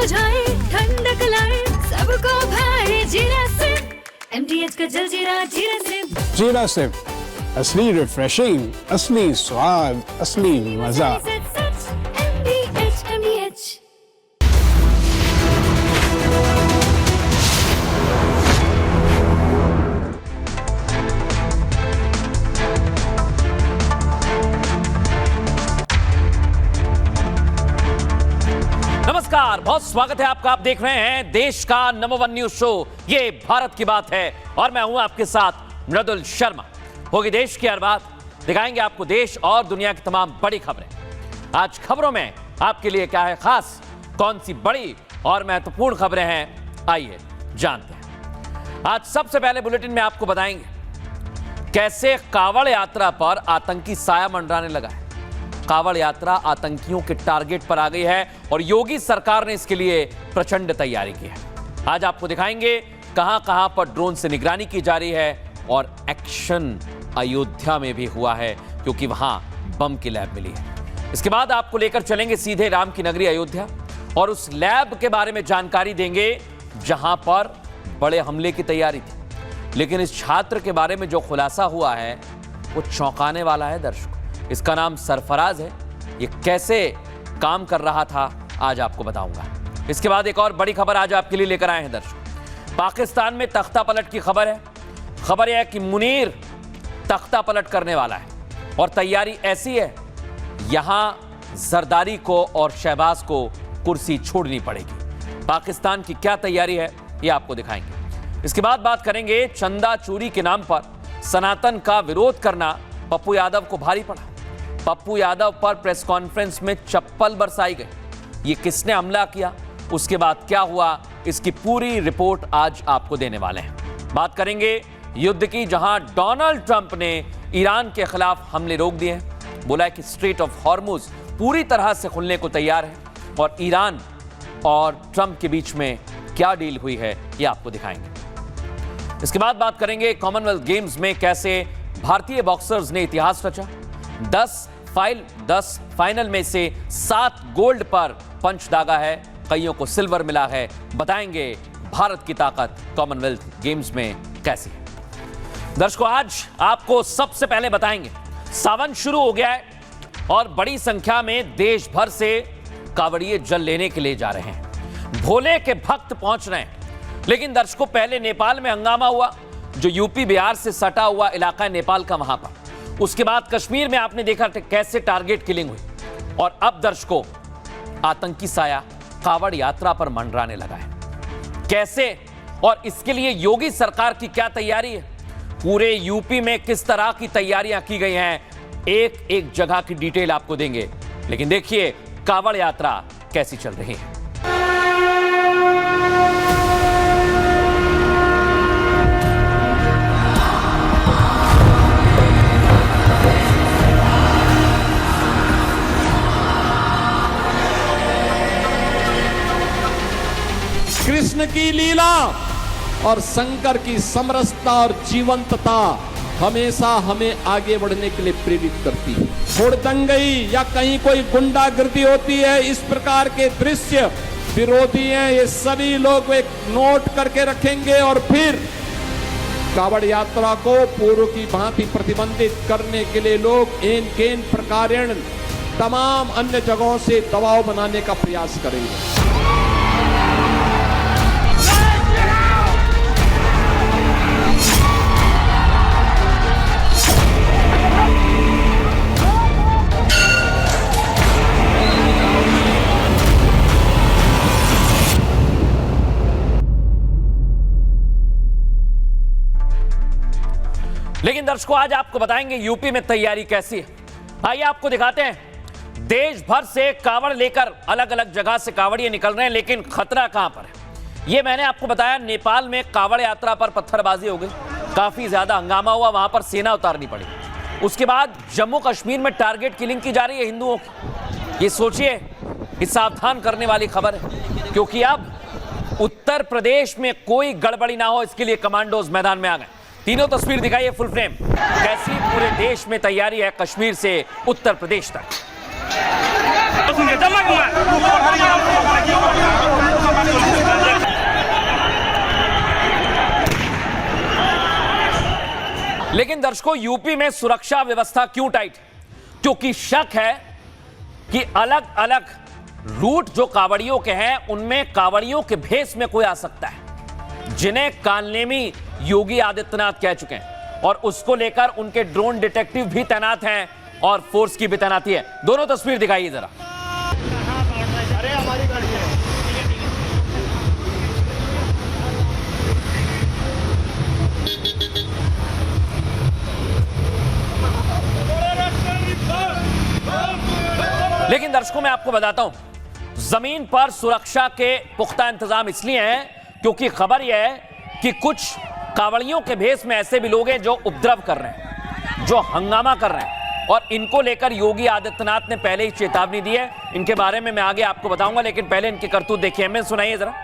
बुझाए, ठंडक लाए, सबको भाए जीरा सिप। MTH का जलजीरा जीरा सिप। जीरा सिप, असली रिफ्रेशिंग, असली स्वाद, असली मजा। MTH। नमस्कार, बहुत स्वागत है आपका। आप देख रहे हैं देश का नंबर 1 न्यूज शो, ये भारत की बात है, और मैं हूं आपके साथ मृदुल शर्मा। होगी देश की हर बात, दिखाएंगे आपको देश और दुनिया की तमाम बड़ी खबरें। आज खबरों में आपके लिए क्या है खास, कौन सी बड़ी और महत्वपूर्ण खबरें हैं, आइए जानते हैं। आज सबसे पहले बुलेटिन में आपको बताएंगे कैसे कांवड़ यात्रा पर आतंकी साया मंडराने लगा है। कांवड़ यात्रा आतंकियों के टारगेट पर आ गई है और योगी सरकार ने इसके लिए प्रचंड तैयारी की है। आज आपको दिखाएंगे कहां कहां पर ड्रोन से निगरानी की जा रही है, और एक्शन अयोध्या में भी हुआ है क्योंकि वहां बम की लैब मिली है। इसके बाद आपको लेकर चलेंगे सीधे राम की नगरी अयोध्या और उस लैब के बारे में जानकारी देंगे जहां पर बड़े हमले की तैयारी थी। लेकिन इस छात्र के बारे में जो खुलासा हुआ है वो चौंकाने वाला है दर्शकों। इसका नाम सरफराज है। ये कैसे काम कर रहा था आज आपको बताऊंगा। इसके बाद एक और बड़ी खबर आज आपके लिए लेकर आए हैं दर्शकों। पाकिस्तान में तख्ता पलट की खबर है। खबर यह है कि मुनीर तख्ता पलट करने वाला है और तैयारी ऐसी है, यहां जरदारी को और शहबाज को कुर्सी छोड़नी पड़ेगी। पाकिस्तान की क्या तैयारी है यह आपको दिखाएंगे। इसके बाद बात करेंगे चंदा चोरी के नाम पर सनातन का विरोध करना पप्पू यादव को भारी पड़ा। पप्पू यादव पर प्रेस कॉन्फ्रेंस में चप्पल बरसाई गई। ये किसने हमला किया, उसके बाद क्या हुआ, इसकी पूरी रिपोर्ट आज आपको देने वाले हैं। बात करेंगे युद्ध की, जहां डोनाल्ड ट्रंप ने ईरान के खिलाफ हमले रोक दिए हैं। बोला है कि स्ट्रेट ऑफ हॉर्मुज पूरी तरह से खुलने को तैयार है, और ईरान और ट्रंप के बीच में क्या डील हुई है ये आपको दिखाएंगे। इसके बाद बात करेंगे कॉमनवेल्थ गेम्स में कैसे भारतीय बॉक्सर्स ने इतिहास रचा। 10 फाइनल में से 7 गोल्ड पर पंच दागा है, कईयों को सिल्वर मिला है। बताएंगे भारत की ताकत कॉमनवेल्थ गेम्स में कैसी है। दर्शकों, आज आपको सबसे पहले बताएंगे सावन शुरू हो गया है और बड़ी संख्या में देश भर से कांवड़िए जल लेने के लिए जा रहे हैं। भोले के भक्त पहुंच रहे हैं। लेकिन दर्शकों, पहले नेपाल में हंगामा हुआ, जो यूपी बिहार से सटा हुआ इलाका है नेपाल का, वहां पर। उसके बाद कश्मीर में आपने देखा कैसे टारगेट किलिंग हुई, और अब दर्शकों आतंकी साया कांवड़ यात्रा पर मंडराने लगा है। कैसे, और इसके लिए योगी सरकार की क्या तैयारी है, पूरे यूपी में किस तरह की तैयारियां की गई हैं, एक एक जगह की डिटेल आपको देंगे। लेकिन देखिए कांवड़ यात्रा कैसी चल रही है। कृष्ण की लीला और शंकर की समरसता और जीवंतता हमेशा हमें आगे बढ़ने के लिए प्रेरित करती है। हुड़दंगई या कहीं कोई गुंडागर्दी होती है, इस प्रकार के दृश्य विरोधी हैं, ये सभी लोग एक नोट करके रखेंगे और फिर कांवड़ यात्रा को पूर्व की भांति प्रतिबंधित करने के लिए लोग एन केन प्रकारेण तमाम अन्य जगहों से दबाव बनाने का प्रयास करेंगे। लेकिन दर्शकों, आज आपको बताएंगे यूपी में तैयारी कैसी है। आइए आपको दिखाते हैं। देश भर से कांवड़ लेकर अलग अलग जगह से कांवड़िए निकल रहे हैं, लेकिन खतरा कहां पर है ये मैंने आपको बताया। नेपाल में कांवड़ यात्रा पर पत्थरबाजी हो गई, काफी ज्यादा हंगामा हुआ, वहां पर सेना उतारनी पड़ी। उसके बाद जम्मू कश्मीर में टारगेट किलिंग की जा रही है हिंदुओं की। ये सोचिए, ये सावधान करने वाली खबर है, क्योंकि अब उत्तर प्रदेश में कोई गड़बड़ी ना हो, इसके लिए कमांडोज मैदान में आ गए। तीनों तस्वीर दिखाइए फुल फ्रेम, कैसी पूरे देश में तैयारी है कश्मीर से उत्तर प्रदेश तक। लेकिन दर्शकों, यूपी में सुरक्षा व्यवस्था क्यों टाइट? क्योंकि शक है कि अलग अलग रूट जो कांवड़ियों के हैं, उनमें कांवड़ियों के भेष में कोई आ सकता है, जिन्हें कालनेमी योगी आदित्यनाथ कह चुके हैं, और उसको लेकर उनके ड्रोन डिटेक्टिव भी तैनात हैं और फोर्स की भी तैनाती है। दोनों तस्वीर दिखाइए जरा। लेकिन दर्शकों, मैं आपको बताता हूं, जमीन पर सुरक्षा के पुख्ता इंतजाम इसलिए हैं क्योंकि खबर यह है कि कुछ कांवड़ियों के भेष में ऐसे भी लोग हैं जो उपद्रव कर रहे हैं, जो हंगामा कर रहे हैं, और इनको लेकर योगी आदित्यनाथ ने पहले ही चेतावनी दी है। इनके बारे में मैं आगे आपको बताऊंगा, लेकिन पहले इनकी करतूत देखिए। हमें सुनाइए जरा।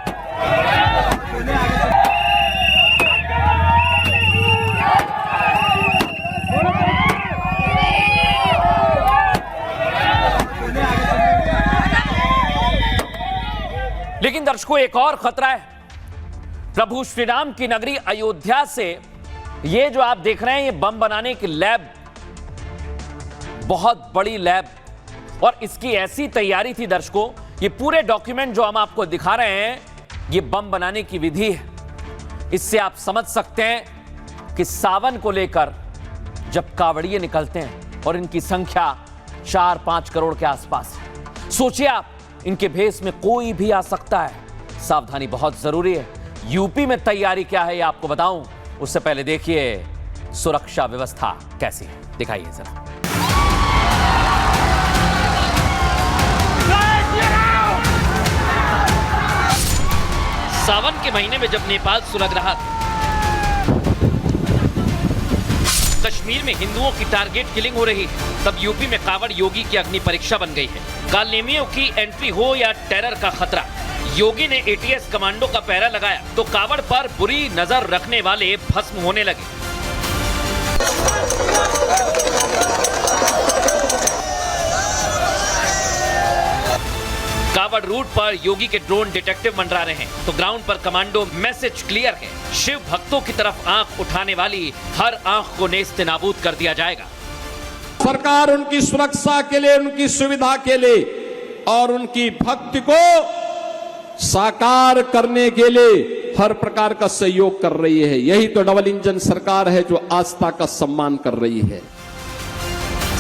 लेकिन दर्शकों, एक और खतरा है। प्रभु श्री राम की नगरी अयोध्या से ये जो आप देख रहे हैं, ये बम बनाने की लैब, बहुत बड़ी लैब, और इसकी ऐसी तैयारी थी दर्शकों, ये पूरे डॉक्यूमेंट जो हम आपको दिखा रहे हैं, ये बम बनाने की विधि है। इससे आप समझ सकते हैं कि सावन को लेकर जब कांवड़िए निकलते हैं और इनकी संख्या 4-5 करोड़ के आसपास है, सोचिए आप, इनके भेष में कोई भी आ सकता है। सावधानी बहुत जरूरी है। यूपी में तैयारी क्या है ये आपको बताऊं, उससे पहले देखिए सुरक्षा व्यवस्था कैसी है, दिखाइए जरा। सावन के महीने में जब नेपाल सुलग रहा था, कश्मीर में हिंदुओं की टारगेट किलिंग हो रही है, तब यूपी में कांवड़ योगी की अग्नि परीक्षा बन गई है। कालनेमियों की एंट्री हो या टेरर का खतरा, योगी ने एटीएस कमांडो का पहरा लगाया तो कांवड़ पर बुरी नजर रखने वाले भस्म होने लगे। कांवड़ रूट पर योगी के ड्रोन डिटेक्टिव मंडरा रहे हैं तो ग्राउंड पर कमांडो मैसेज क्लियर है, शिव भक्तों की तरफ आंख उठाने वाली हर आंख को नेस्त नाबूद कर दिया जाएगा। सरकार उनकी सुरक्षा के लिए, उनकी सुविधा के लिए और उनकी भक्ति को साकार करने के लिए हर प्रकार का सहयोग कर रही है। यही तो डबल इंजन सरकार है जो आस्था का सम्मान कर रही है।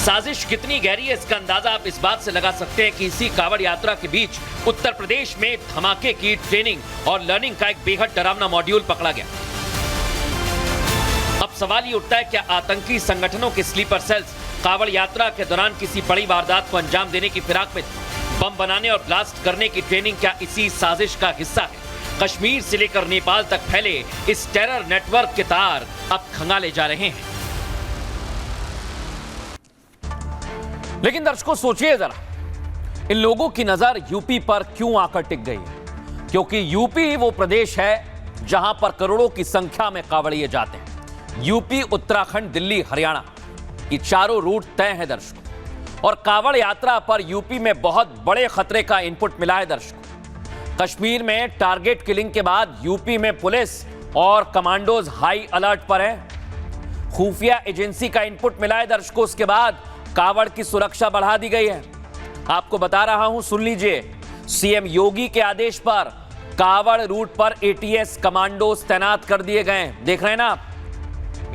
साजिश कितनी गहरी है इसका अंदाजा आप इस बात से लगा सकते हैं कि इसी कांवड़ यात्रा के बीच उत्तर प्रदेश में धमाके की ट्रेनिंग और लर्निंग का एक बेहद डरावना मॉड्यूल पकड़ा गया। अब सवाल ये उठता है, क्या आतंकी संगठनों के स्लीपर सेल्स कांवड़ यात्रा के दौरान किसी बड़ी वारदात को अंजाम देने की फिराक में थे? बम बनाने और ब्लास्ट करने की ट्रेनिंग क्या इसी साजिश का हिस्सा है? कश्मीर से लेकर नेपाल तक फैले इस टेरर नेटवर्क के तार अब खंगाले जा रहे हैं। लेकिन दर्शकों, सोचिए जरा, इन लोगों की नजर यूपी पर क्यों आकर टिक गई है? क्योंकि यूपी वो प्रदेश है जहां पर करोड़ों की संख्या में कांवड़िए जाते हैं। यूपी, उत्तराखंड, दिल्ली, हरियाणा, ये चारों रूट तय है दर्शकों, और कांवड़ यात्रा पर यूपी में बहुत बड़े खतरे का इनपुट मिला है दर्शकों। कश्मीर में टारगेट किलिंग के बाद यूपी में पुलिस और कमांडोज हाई अलर्ट पर है। खुफिया एजेंसी का इनपुट मिला है दर्शकों, उसके बाद कांवड़ की सुरक्षा बढ़ा दी गई है। आपको बता रहा हूं, सुन लीजिए, सीएम योगी के आदेश पर कांवड़ रूट पर एटीएस कमांडोज तैनात कर दिए गए। देख रहे हैं ना आप,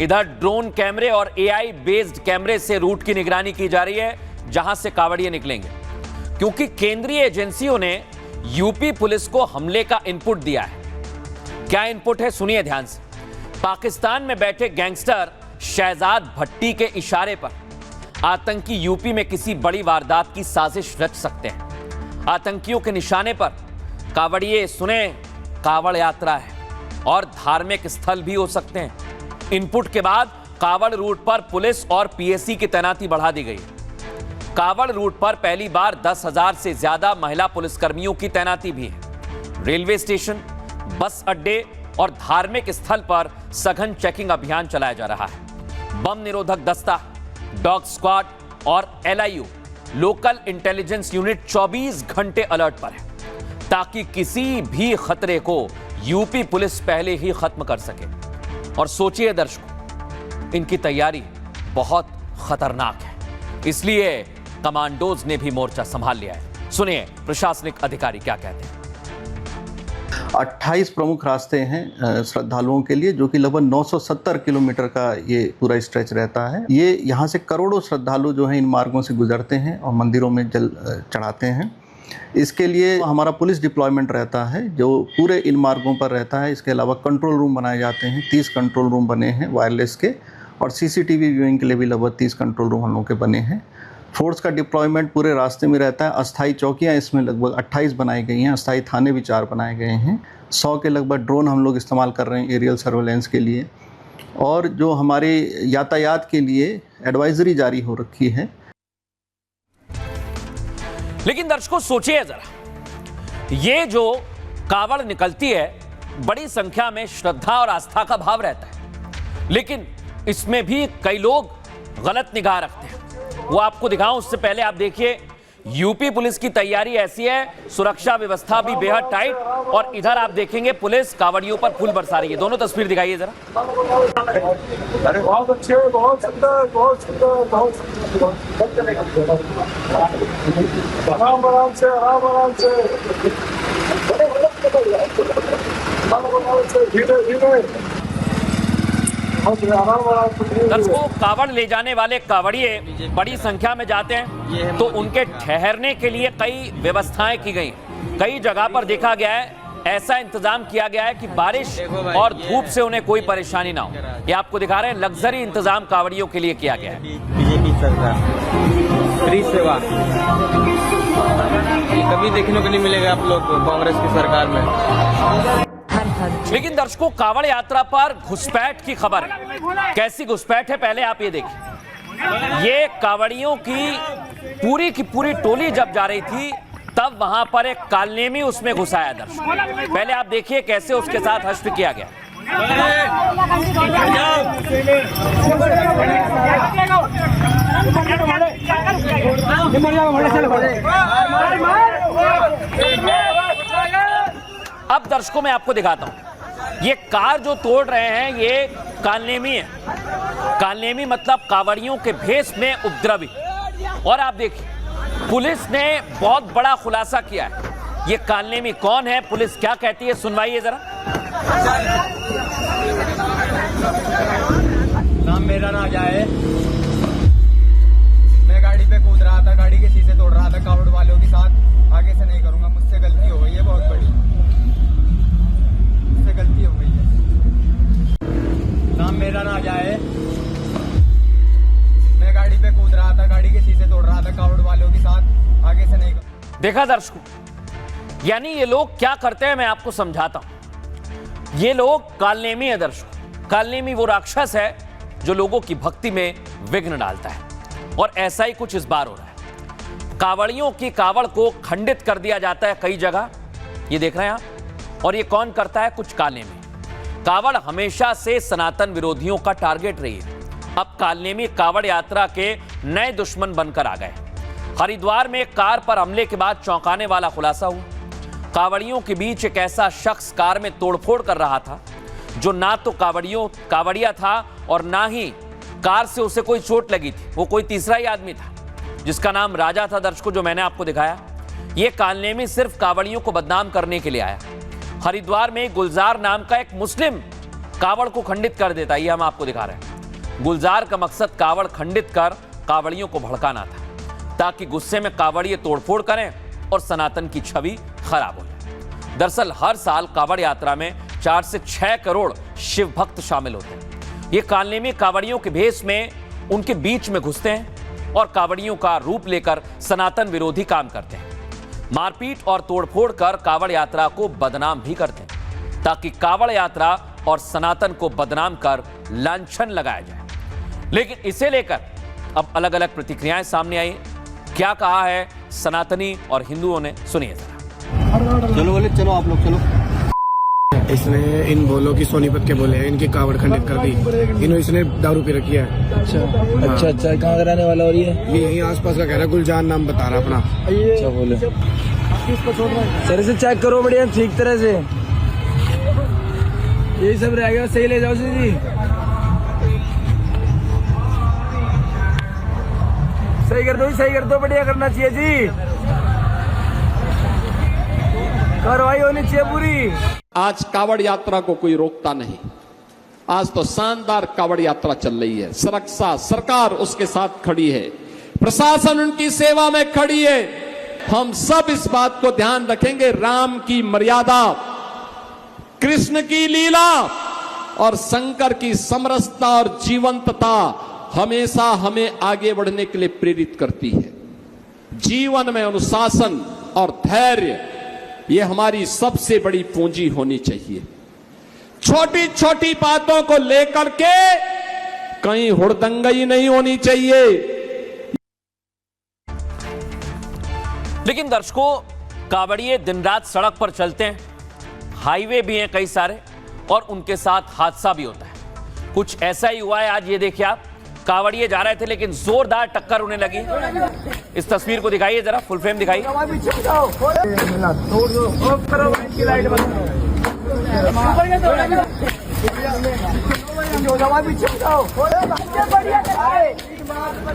इधर ड्रोन कैमरे और एआई बेस्ड कैमरे से रूट की निगरानी की जा रही है जहां से कांवड़िए निकलेंगे, क्योंकि केंद्रीय एजेंसियों ने यूपी पुलिस को हमले का इनपुट दिया है। क्या इनपुट है, सुनिए ध्यान से। पाकिस्तान में बैठे गैंगस्टर शहजाद भट्टी के इशारे पर आतंकी यूपी में किसी बड़ी वारदात की साजिश रच सकते हैं। आतंकियों के निशाने पर कांवड़िए, सुने, कांवड़ यात्रा है और धार्मिक स्थल भी हो सकते हैं। इनपुट के बाद कांवड़ रूट पर पुलिस और पीएसी की तैनाती बढ़ा दी गई। कांवड़ रूट पर पहली बार 10,000 से ज्यादा महिला पुलिसकर्मियों की तैनाती भी है। रेलवे स्टेशन, बस अड्डे और धार्मिक स्थल पर सघन चेकिंग अभियान चलाया जा रहा है। बम निरोधक दस्ता, डॉग स्क्वाड और एलआईयू, लोकल इंटेलिजेंस यूनिट 24 घंटे अलर्ट पर है, ताकि किसी भी खतरे को यूपी पुलिस पहले ही खत्म कर सके। और सोचिए दर्शकों, इनकी तैयारी बहुत खतरनाक है, इसलिए कमांडोज ने भी मोर्चा संभाल लिया है। सुनिए प्रशासनिक अधिकारी क्या कहते हैं। 28 प्रमुख रास्ते हैं श्रद्धालुओं के लिए, जो कि लगभग 970 किलोमीटर का ये पूरा स्ट्रेच रहता है। ये यहाँ से करोड़ों श्रद्धालु जो हैं इन मार्गों से गुजरते हैं और मंदिरों में जल चढ़ाते हैं। इसके लिए हमारा पुलिस डिप्लॉयमेंट रहता है जो पूरे इन मार्गों पर रहता है। इसके अलावा कंट्रोल रूम बनाए जाते हैं, 30 कंट्रोल रूम बने हैं वायरलेस के, और सीसीटीवी व्यूइंग के लिए भी लगभग 30 कंट्रोल रूम हम लोग के बने हैं। फोर्स का डिप्लॉयमेंट पूरे रास्ते में रहता है। अस्थायी चौकियां इसमें लगभग 28 बनाई गई हैं, अस्थायी थाने भी 4 बनाए गए हैं। 100 के लगभग ड्रोन हम लोग इस्तेमाल कर रहे हैं एरियल सर्वेलेंस के लिए, और जो हमारे यातायात के लिए एडवाइजरी जारी हो रखी है। लेकिन दर्शकों सोचिए जरा, ये जो कावड़ निकलती है, बड़ी संख्या में श्रद्धा और आस्था का भाव रहता है, लेकिन इसमें भी कई लोग गलत निगाह रखते हैं। वो आपको दिखाऊं उससे पहले आप देखिए, यूपी पुलिस की तैयारी ऐसी है, सुरक्षा व्यवस्था भी बेहद टाइट, और इधर आप देखेंगे पुलिस कावड़ियों पर फूल बरसा रही है। दोनों तस्वीर दिखाइए जरा। अरे बहुत अच्छे, बहुत सुंदर, बहुत सुंदर, बहुत सुंदर। आराम आराम से, आराम आराम से, धीरे धीरे। दर्शकों, कावड़ ले जाने वाले कावड़िए बड़ी संख्या में जाते हैं, तो उनके ठहरने के लिए कई व्यवस्थाएं की गई। कई जगह पर देखा गया है, ऐसा इंतजाम किया गया है कि बारिश और धूप से उन्हें कोई परेशानी ना हो। ये आपको दिखा रहे हैं, लग्जरी इंतजाम कावड़ियों के लिए किया गया है। बीजेपी सरकार, फ्री सेवा, कभी देखने को नहीं मिलेगा आप लोग को कांग्रेस की सरकार में। लेकिन दर्शकों, कावड़ यात्रा पर घुसपैठ की खबर है। कैसी घुसपैठ है पहले आप ये देखिए। ये कावड़ियों की पूरी टोली जब जा रही थी, तब वहां पर एक कालनेमी उसमें घुसाया। दर्शक पहले आप देखिए कैसे उसके साथ हस्त किया गया। अब दर्शकों मैं आपको दिखाता हूं, ये कार जो तोड़ रहे हैं ये कालनेमी है। कालनेमी मतलब कावड़ियों के भेष में उपद्रवी। और आप देखिए पुलिस ने बहुत बड़ा खुलासा किया है। ये कालनेमी कौन है, पुलिस क्या कहती है, सुनवाइए जरा। नाम मेरा ना जाए, मैं गाड़ी पे कूद रहा था, गाड़ी के शीशे तोड़ रहा था कावड़ वालों के साथ। आगे से नहीं करूंगा, मुझसे गलती हो गई है, बहुत बड़ी मुझसे गलती हो गई है। नाम मेरा ना जाए, मैं गाड़ी पे कूद रहा था, गाड़ी के शीशे तोड़ रहा था कावड़ वालों के साथ। आगे से नहीं करूंगा। देखा दर्शकों, यानी ये लोग क्या करते हैं मैं आपको समझाता हूं। ये लोग कालनेमी है दर्शकों। कालनेमी वो राक्षस है जो लोगों की भक्ति में विघ्न डालता है, और ऐसा ही कुछ इस बार हो रहा है। कावड़ियों की कावड़ को खंडित कर दिया जाता है कई जगह, ये देख रहे हैं आप। और ये कौन करता है, कुछ कालनेमी। कावड़ हमेशा से सनातन विरोधियों का टारगेट रही है। अब कालनेमी कावड़ यात्रा के नए दुश्मन बनकर आ गए। हरिद्वार में कार पर हमले के बाद चौंकाने वाला खुलासा हुआ। कावड़ियों के बीच एक ऐसा शख्स कार में तोड़फोड़ कर रहा था जो ना तो कावड़िया था और ना ही कार से उसे कोई चोट लगी थी। वो कोई तीसरा ही आदमी था जिसका नाम राजा था। दर्शकों, जो मैंने आपको दिखाया, ये कालनेमी सिर्फ कावड़ियों को बदनाम करने के लिए आया। हरिद्वार में गुलजार नाम का एक मुस्लिम कावड़ को खंडित कर देता है। ये हम आपको दिखा रहे हैं। गुलजार का मकसद कावड़ खंडित कर कावड़ियों को भड़काना था, ताकि गुस्से में कावड़िए तोड़फोड़ करें और सनातन की छवि खराब हो जाए। दरअसल हर साल कावड़ यात्रा में 4 से 6 करोड़ शिव भक्त शामिल होते हैं। ये कालनेमी कावड़ियों के भेष में उनके बीच में घुसते हैं और कावड़ियों का रूप लेकर सनातन विरोधी काम करते हैं। मारपीट और तोड़फोड़ कर कावड़ यात्रा को बदनाम भी करते हैं, ताकि कावड़ यात्रा और सनातन को बदनाम कर लांछन लगाया जाए। लेकिन इसे लेकर अब अलग अलग प्रतिक्रियाएं सामने आई। क्या कहा है सनातनी और हिंदुओं ने, सुनिए जरा। चलो बोले, चलो आप लोग चलो। इसने इन बोलों की सोनीपत के बोले हैं, इनकी कावड़ खंडित कर दी। इसने दारू पी रखी है। अच्छा, कहाँ का रहने वाला? और ये यहीं आसपास का कह रहा है। गुलजार नाम बता रहा अपना। अच्छा बोले, सर इसे चेक करो बढ़िया ठीक तरह से। ये सब रहेगा, सही ले जाओ जी। सही कर दो, बढ़िया करना चाहिए जी, कार्रवाई होनी चाहिए पूरी। आज कावड़ यात्रा को कोई रोकता नहीं। आज तो शानदार कावड़ यात्रा चल रही है। सुरक्षा सरकार उसके साथ खड़ी है, प्रशासन उनकी सेवा में खड़ी है। हम सब इस बात को ध्यान रखेंगे, राम की मर्यादा, कृष्ण की लीला और शंकर की समरसता और जीवंतता हमेशा हमें आगे बढ़ने के लिए प्रेरित करती है। जीवन में अनुशासन और धैर्य, ये हमारी सबसे बड़ी पूंजी होनी चाहिए। छोटी छोटी बातों को लेकर के कहीं हुड़दंगई नहीं होनी चाहिए। लेकिन दर्शकों, कावड़िए दिन रात सड़क पर चलते हैं, हाईवे भी हैं कई सारे, और उनके साथ हादसा भी होता है। कुछ ऐसा ही हुआ है आज। ये देखिए आप, कावड़िए जा रहे थे लेकिन जोरदार टक्कर उन्हें लगी। इस तस्वीर को दिखाइए जरा, फुल फ्रेम दिखाइए।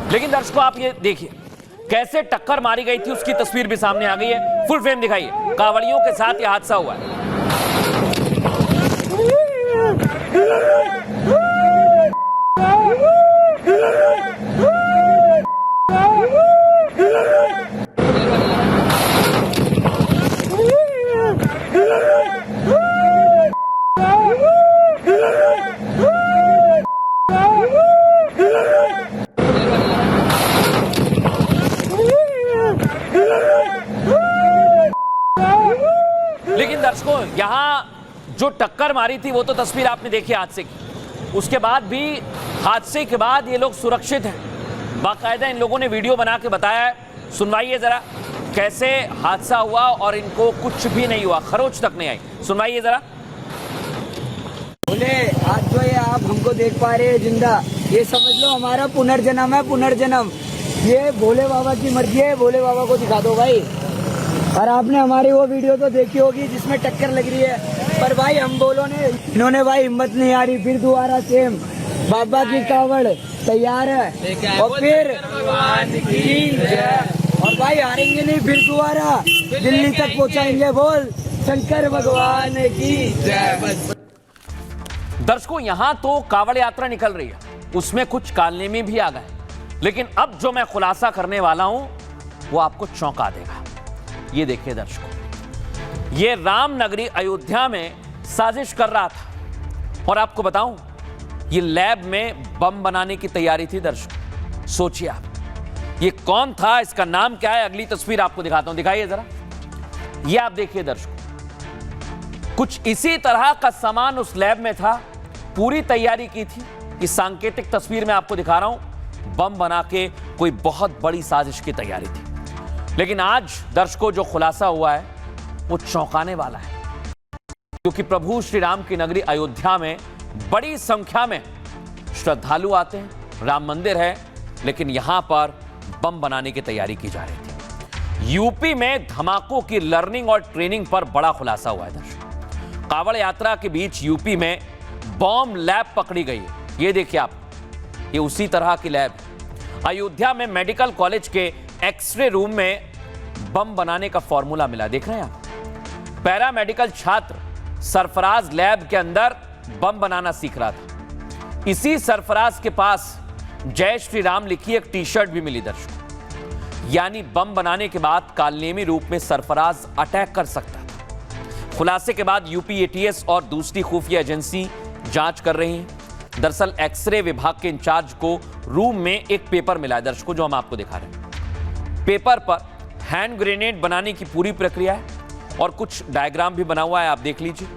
लेकिन दर्शकों, आप ये देखिए कैसे टक्कर मारी गई थी, उसकी तस्वीर भी सामने आ गई है। फुल फ्रेम दिखाइए। कावड़ियों के साथ यह हादसा हुआ है। लेकिन दर्शकों, यहां जो टक्कर मारी थी वो तो तस्वीर आपने देखी हादसे की। उसके बाद भी, हादसे के बाद ये लोग सुरक्षित हैं। बाकायदा इन लोगों ने वीडियो बना के बताया है। सुनवाइए जरा कैसे हादसा हुआ और इनको कुछ भी नहीं हुआ, खरोच तक नहीं आई। सुनवाइए जरा। बोले आज जो ये आप हमको देख पा रहे हैं जिंदा, ये समझ लो हमारा पुनर्जन्म है, पुनर्जन्म। ये भोले बाबा की मर्जी है, भोले बाबा को दिखा दो भाई। और आपने हमारी वो वीडियो तो देखी होगी जिसमें टक्कर लग रही है, पर भाई हम बोलो ने, इन्होंने भाई हिम्मत नहीं आ रही, फिर दोबारा सेम बाबा की कावड़ तैयार है और फिर और भाई हारेंगे नहीं, फिर दोबारा दिल्ली तक पहुंचाएंगे। बोल शंकर भगवान की जय। दर्शकों, यहां तो कावड़ यात्रा निकल रही है, उसमें कुछ कालने में भी आ गए। लेकिन अब जो मैं खुलासा करने वाला हूं वो आपको चौंका देगा। ये देखिए दर्शकों, ये राम नगरी अयोध्या में साजिश कर रहा था, और आपको बताऊं ये लैब में बम बनाने की तैयारी थी। दर्शकों सोचिए आप, ये कौन था, इसका नाम क्या है, अगली तस्वीर आपको दिखाता हूं, दिखाइए जरा। ये आप देखिए दर्शकों, कुछ इसी तरह का सामान उस लैब में था, पूरी तैयारी की थी। इस सांकेतिक तस्वीर में आपको दिखा रहा हूं, बम बना के कोई बहुत बड़ी साजिश की तैयारी थी। लेकिन आज दर्शकों जो खुलासा हुआ है वो चौंकाने वाला है, क्योंकि प्रभु श्री राम की नगरी अयोध्या में बड़ी संख्या में श्रद्धालु आते हैं। राम मंदिर है, लेकिन यहां पर बम बनाने की तैयारी की जा रही थी। यूपी में धमाकों की लर्निंग और ट्रेनिंग पर बड़ा खुलासा हुआ है दर्शकों। कावड़ यात्रा के बीच यूपी में बॉम्ब लैब पकड़ी गई है। ये देखिए आप, ये उसी तरह की लैब। अयोध्या में मेडिकल कॉलेज के एक्सरे रूम में बम बनाने का फॉर्मूला मिला, देख रहे हैं आप। पैरामेडिकल छात्र सरफराज लैब के अंदर बम बनाना सीख रहा था। इसी सरफराज के पास जय श्री राम लिखी एक टी शर्ट भी मिली दर्शकों। यानी बम बनाने के बाद कालनेमी रूप में सरफराज अटैक कर सकता था। खुलासे के बाद यूपी एटीएस और दूसरी खुफिया एजेंसी जांच कर रही है। दरअसल एक्सरे विभाग के इंचार्ज को रूम में एक पेपर मिला है दर्शकों, जो हम आपको दिखा रहे हैं। पेपर पर हैंड ग्रेनेड बनाने की पूरी प्रक्रिया है और कुछ डायग्राम भी बना हुआ है, आप देख लीजिए।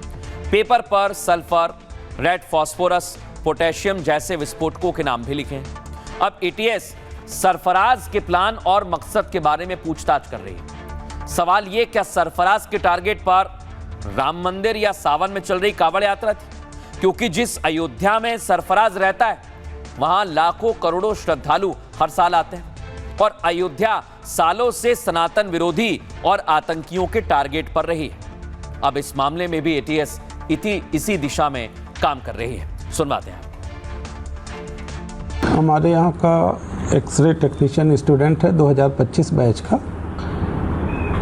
पेपर पर सल्फर, रेड फास्फोरस, पोटेशियम जैसे विस्फोटकों के नाम भी लिखे हैं। अब एटीएस सरफराज के प्लान और मकसद के बारे में पूछताछ कर रही है। सवाल ये, क्या सरफराज के टारगेट पर राम मंदिर या सावन में चल रही कावड़ यात्रा थी? क्योंकि जिस अयोध्या में सरफराज रहता है वहां लाखों करोड़ों श्रद्धालु हर साल आते हैं, और अयोध्या सालों से सनातन विरोधी और आतंकियों के टारगेट पर रही है। अब इस मामले में भी एटीएस इसी दिशा में काम कर रही है। सुनवाते हैं। हमारे यहाँ का एक्सरे टेक्नीशियन स्टूडेंट है 2025 बैच का।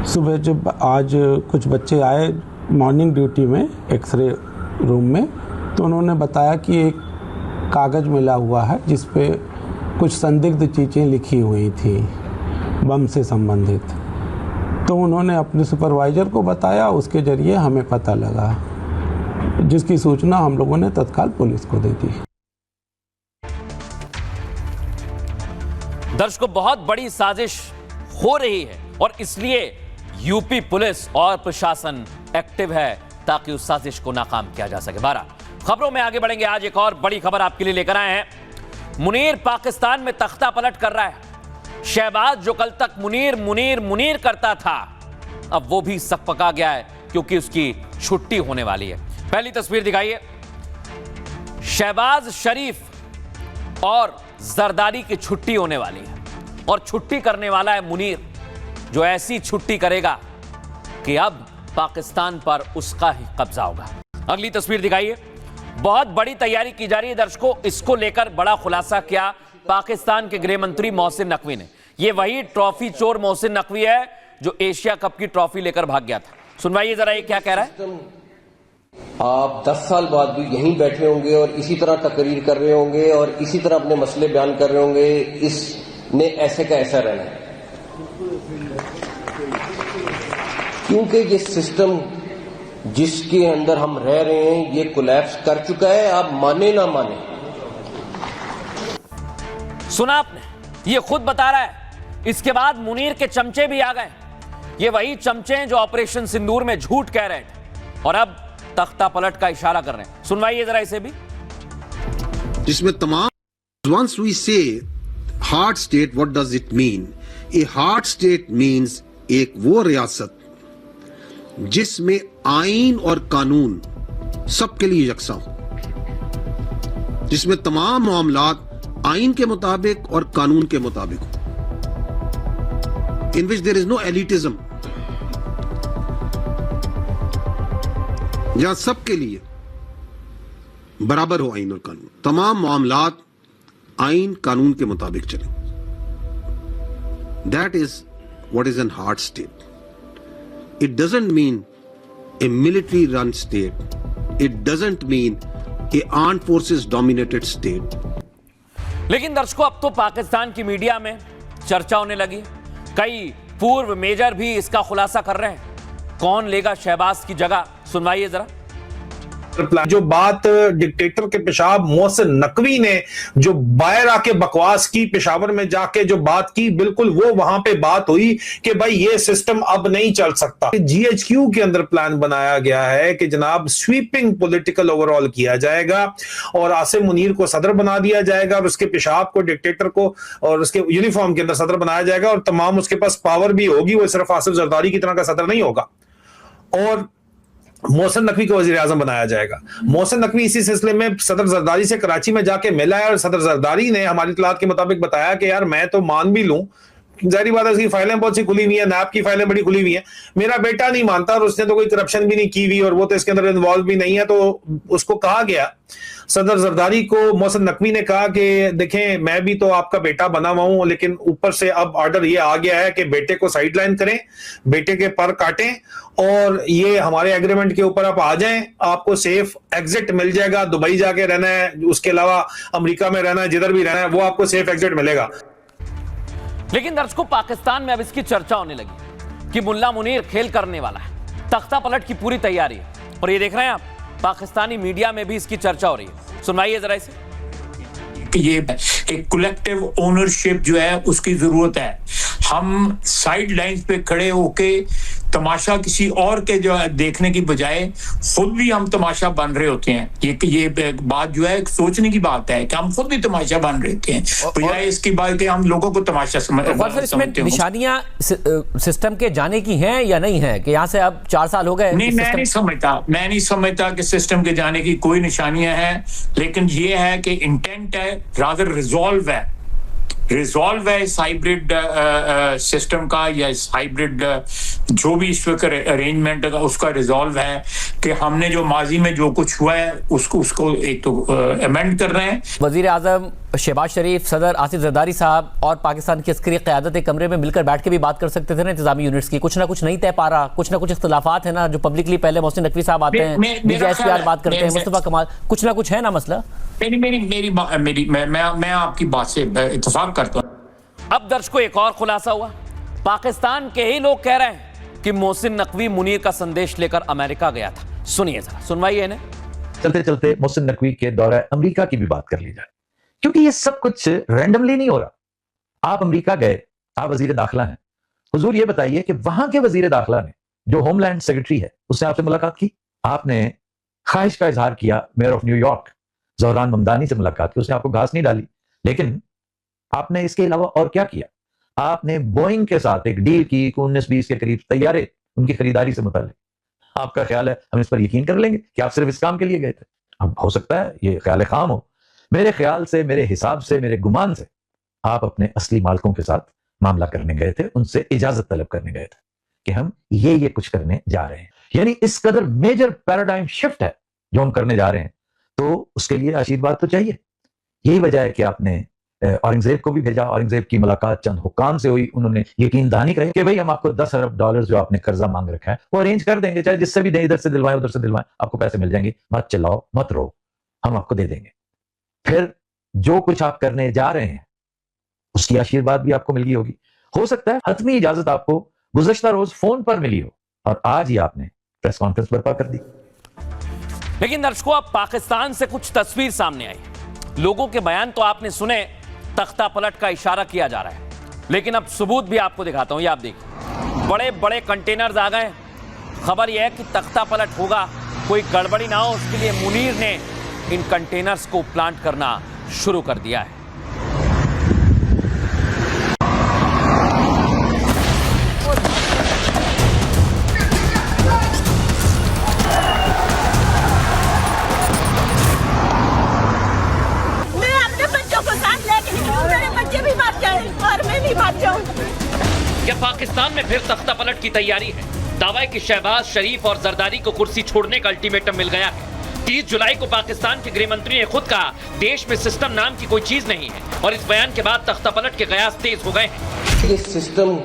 सुबह जब आज कुछ बच्चे आए मॉर्निंग ड्यूटी में एक्सरे रूम में, तो उन्होंने बताया कि एक कागज़ मिला हुआ है जिस पे कुछ संदिग्ध चीज़ें लिखी हुई थी बम से संबंधित। तो उन्होंने अपने सुपरवाइज़र को बताया, उसके ज़रिए हमें पता लगा, जिसकी सूचना हम लोगों ने तत्काल पुलिस को दे दी। दर्शकों, बहुत बड़ी साजिश हो रही है और इसलिए यूपी पुलिस और प्रशासन एक्टिव है ताकि उस साजिश को नाकाम किया जा सके। 12 खबरों में आगे बढ़ेंगे। आज एक और बड़ी खबर आपके लिए लेकर आए हैं। मुनीर पाकिस्तान में तख्ता पलट कर रहा है। शहबाज जो कल तक मुनीर मुनीर मुनीर करता था, अब वो भी सकपका गया है क्योंकि उसकी छुट्टी होने वाली है। पहली तस्वीर दिखाइए। शहबाज शरीफ और जरदारी की छुट्टी होने वाली है और छुट्टी करने वाला है मुनीर, जो ऐसी छुट्टी करेगा कि अब पाकिस्तान पर उसका ही कब्जा होगा। अगली तस्वीर दिखाइए। बहुत बड़ी तैयारी की जा रही है दर्शकों। इसको लेकर बड़ा खुलासा किया पाकिस्तान के गृह मंत्री मोहसिन नकवी ने। यह वही ट्रॉफी चोर मोहसिन नकवी है जो एशिया कप की ट्रॉफी लेकर भाग गया था। सुनवाइए जरा ये क्या कह रहा है। आप 10 साल बाद भी यहीं बैठे होंगे और इसी तरह तकरीर कर रहे होंगे और इसी तरह अपने मसले बयान कर रहे होंगे। इसने ऐसे का ऐसा रहना है, क्योंकि ये सिस्टम जिसके अंदर हम रह रहे हैं ये कोलैप्स कर चुका है, आप माने ना माने। सुना आपने, ये खुद बता रहा है। इसके बाद मुनीर के चमचे भी आ गए। ये वही चमचे हैं जो ऑपरेशन सिंदूर में झूठ कह रहे थे और अब तख्ता पलट का इशारा कर रहे हैं। सुनवाइए जरा इसे भी। जिसमें तमाम once we say hard state, what does it mean? A hard state means एक वो रियासत जिसमें आइन और कानून सबके लिए यकसा हो, जिसमें तमाम मामलात आइन के मुताबिक और कानून के मुताबिक हो, in which there is no elitism, जहां सबके लिए बराबर हो आइन और कानून, तमाम मामलात आइन कानून के मुताबिक चले। That is what is a hard state. It doesn't mean a military run state. It doesn't mean a armed forces dominated state. लेकिन दर्शकों, अब तो पाकिस्तान की मीडिया में चर्चा होने लगी। कई पूर्व मेजर भी इसका खुलासा कर रहे हैं। कौन लेगा शहबाज की जगह? सुनवाइए जरा। जो बात डिक्टेटर के पेशाब मोहसिन नकवी ने जो बाहर आके बकवास की, पेशावर में जाके जो बात की, बिल्कुल वो वहां पे बात हुई कि भाई ये सिस्टम अब नहीं चल सकता। जीएचक्यू के अंदर प्लान बनाया गया है कि जनाब स्वीपिंग पॉलिटिकल ओवरऑल किया जाएगा और आसिम मुनीर को सदर बना दिया जाएगा और उसके पेशाब को, डिक्टेटर को और उसके यूनिफॉर्म के अंदर सदर बनाया जाएगा और तमाम उसके पास पावर भी होगी। वो सिर्फ आसिफ जरदारी की तरह का सदर नहीं होगा और मोहसिन नकवी को वजीर आजम बनाया जाएगा। मोहसिन नकवी इसी सिलसिले में सदर जरदारी से कराची में जाके मिला है और सदर जरदारी ने हमारी इतलात के मुताबिक बताया कि यार मैं तो मान भी लूं, जाहिर बात है उसकी फाइलें बहुत सी खुली हुई है, नैब की फाइलें बड़ी खुली हुई है, मेरा बेटा नहीं मानता और उसने तो कोई करप्शन भी नहीं की हुई और वो तो इसके अंदर इन्वॉल्व भी नहीं है। तो उसको कहा गया, सदर जरदारी को मोहसिन नकवी ने कहा कि देखें मैं भी तो आपका बेटा बना हुआ हूं, लेकिन ऊपर से अब ऑर्डर ये आ गया है कि बेटे को साइडलाइन करें, बेटे के पर काटें और ये हमारे एग्रीमेंट के ऊपर आप आ जाएं, आपको सेफ एग्जिट मिल जाएगा। दुबई जाके रहना है, उसके अलावा अमेरिका में रहना है, जिधर भी रहना है वो आपको सेफ एग्जिट मिलेगा। लेकिन दर्शकों, पाकिस्तान में अब इसकी चर्चा होने लगी कि मुल्ला मुनीर खेल करने वाला है। तख्ता पलट की पूरी तैयारी है और ये देख रहे हैं आप, पाकिस्तानी मीडिया में भी इसकी चर्चा हो रही है। सुनवाइए जरा इसे। ये एक कलेक्टिव ओनरशिप जो है उसकी जरूरत है। हम साइड लाइंस पे खड़े होके तमाशा किसी और के जो देखने की बजाय खुद भी हम तमाशा बन रहे होते हैं। ये बात जो है सोचने की बात है कि हम खुद भी तमाशा बन रहे होते हैं, बजाय इसकी बात कि हम लोगों को तमाशा समझते हैं। निशानियां सिस्टम के जाने की हैं या नहीं है कि यहाँ से अब 4 साल हो गए? नहीं, मैं नहीं समझता कि सिस्टम के जाने की कोई निशानियां हैं, लेकिन ये है कि इंटेंट है, रादर रिजॉल्व है इस हाइब्रिड सिस्टम का या इस हाइब्रिड जो भी इस वक्त अरेंजमेंट का उसका रिजॉल्व है कि हमने जो माजी में जो कुछ हुआ है उसको एक तो अमेंड कर रहे हैं। वजीर आजम शहबाज शरीफ, सदर आसिफ जरदारी साहब और पाकिस्तान की अस्करी क़यादत एक कमरे में मिलकर बैठ के भी बात कर सकते थे ना इंतजामी यूनिट्स की। कुछ ना कुछ नहीं तय पा रहा, कुछ ना कुछ इख्तलाफात है ना, जो पब्लिकली पहले मोहसिन नकवी साहब आते हैं, DJSPR बात करते हैं, मुस्तफा कमाल, कुछ ना कुछ है ना मसला। मैं आपकी बात से इत्तेफाक करता हूँ। अब दर्शकों एक और खुलासा हुआ। पाकिस्तान के ही लोग कह रहे हैं कि मोहसिन नकवी मुनीर का संदेश लेकर अमेरिका गया था। सुनिए जरा, सुनवाइए इन्हें। चलते चलते मोहसिन नकवी के दौरे अमेरिका की भी बात कर ली जाए, क्योंकि ये सब कुछ रैंडमली नहीं हो रहा। आप अमेरिका गए, आप वजीर दाखिला हैं, हुजूर ये बताइए कि वहां के वजीर दाखिला ने, जो होमलैंड सेक्रेटरी है, उससे आपसे मुलाकात की? आपने ख्वाहिश का इजहार किया mayor of New York Zohran Mamdani से मुलाकात की, उसने आपको घास नहीं डाली, लेकिन आपने इसके अलावा और क्या किया? आपने बोइंग के साथ एक डील की 19-20 के करीब तैयारे उनकी खरीदारी से मुताल्लिक। आपका ख्याल है हम इस पर यकीन कर लेंगे कि आप सिर्फ इस काम के लिए गए थे? अब हो सकता है ये ख्याल खाम हो। मेरे ख्याल से, मेरे हिसाब से, मेरे गुमान से आप अपने असली मालिकों के साथ मामला करने गए थे, उनसे इजाजत तलब करने गए थे कि हम ये कुछ करने जा रहे हैं। यानी इस कदर मेजर पैराडाइम शिफ्ट है जो हम करने जा रहे हैं, तो उसके लिए आशीर्वाद तो चाहिए। यही वजह है कि आपने औरंगजेब को भी भेजा। औरंगजेब की मुलाकात चंद हुक्काम से हुई, उन्होंने यकीन दहानी करी कि भाई हम आपको 10 अरब डॉलर जो आपने कर्जा मांग रखा है वो अरेंज कर देंगे, चाहे जिससे भी दें, इधर से दिलवाएं उधर से दिलवाएं, आपको पैसे मिल जाएंगे, मत चिल्लाओ मत रो, हम आपको दे देंगे। फिर जो कुछ आप करने जा रहे हैं उसकी आशीर्वाद भी आपको मिल गई होगी। हो सकता है हतमी इजाजत आपको गुज़श्ता रोज फोन पर मिली हो और आज ही आपने प्रेस कॉन्फ्रेंस बर्पा कर दी। लेकिन दर्शकों, अब पाकिस्तान से कुछ तस्वीर सामने आई। लोगों के बयान तो आपने सुने, तख्ता पलट का इशारा किया जा रहा है, लेकिन अब सबूत भी आपको दिखाता हूं। ये आप देखिए, बड़े बड़े कंटेनर्स आ गए। खबर यह है कि तख्ता पलट होगा, कोई गड़बड़ी ना हो, उसके लिए मुनीर ने इन कंटेनर्स को प्लांट करना शुरू कर दिया है। क्या पाकिस्तान में फिर तख्ता पलट की तैयारी है? दावा है कि शहबाज शरीफ और जरदारी को कुर्सी छोड़ने का अल्टीमेटम मिल गया है। 30 जुलाई को पाकिस्तान के गृह मंत्री ने खुद कहा देश में सिस्टम नाम की कोई चीज नहीं है, और इस बयान के बाद तख्ता पलट के कयास तेज हो गए हैं। ये सिस्टम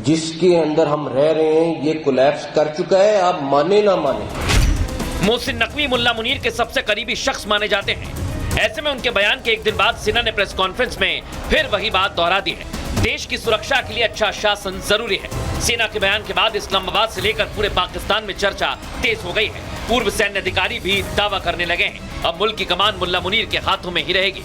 जिसके अंदर हम रह रहे हैं ये कोलैप्स कर चुका है, आप माने ना माने। मोहसिन नकवी मुल्ला मुनीर के सबसे करीबी शख्स माने जाते हैं। ऐसे में उनके बयान के एक दिन बाद सेना ने प्रेस कॉन्फ्रेंस में फिर वही बात दोहरा दी है। देश की सुरक्षा के लिए अच्छा शासन जरूरी है। सेना के बयान के बाद इस्लामाबाद से लेकर पूरे पाकिस्तान में चर्चा तेज हो गई है। पूर्व सैन्य अधिकारी भी दावा करने लगे हैं अब मुल्क की कमान मुल्ला मुनीर के हाथों में ही रहेगी।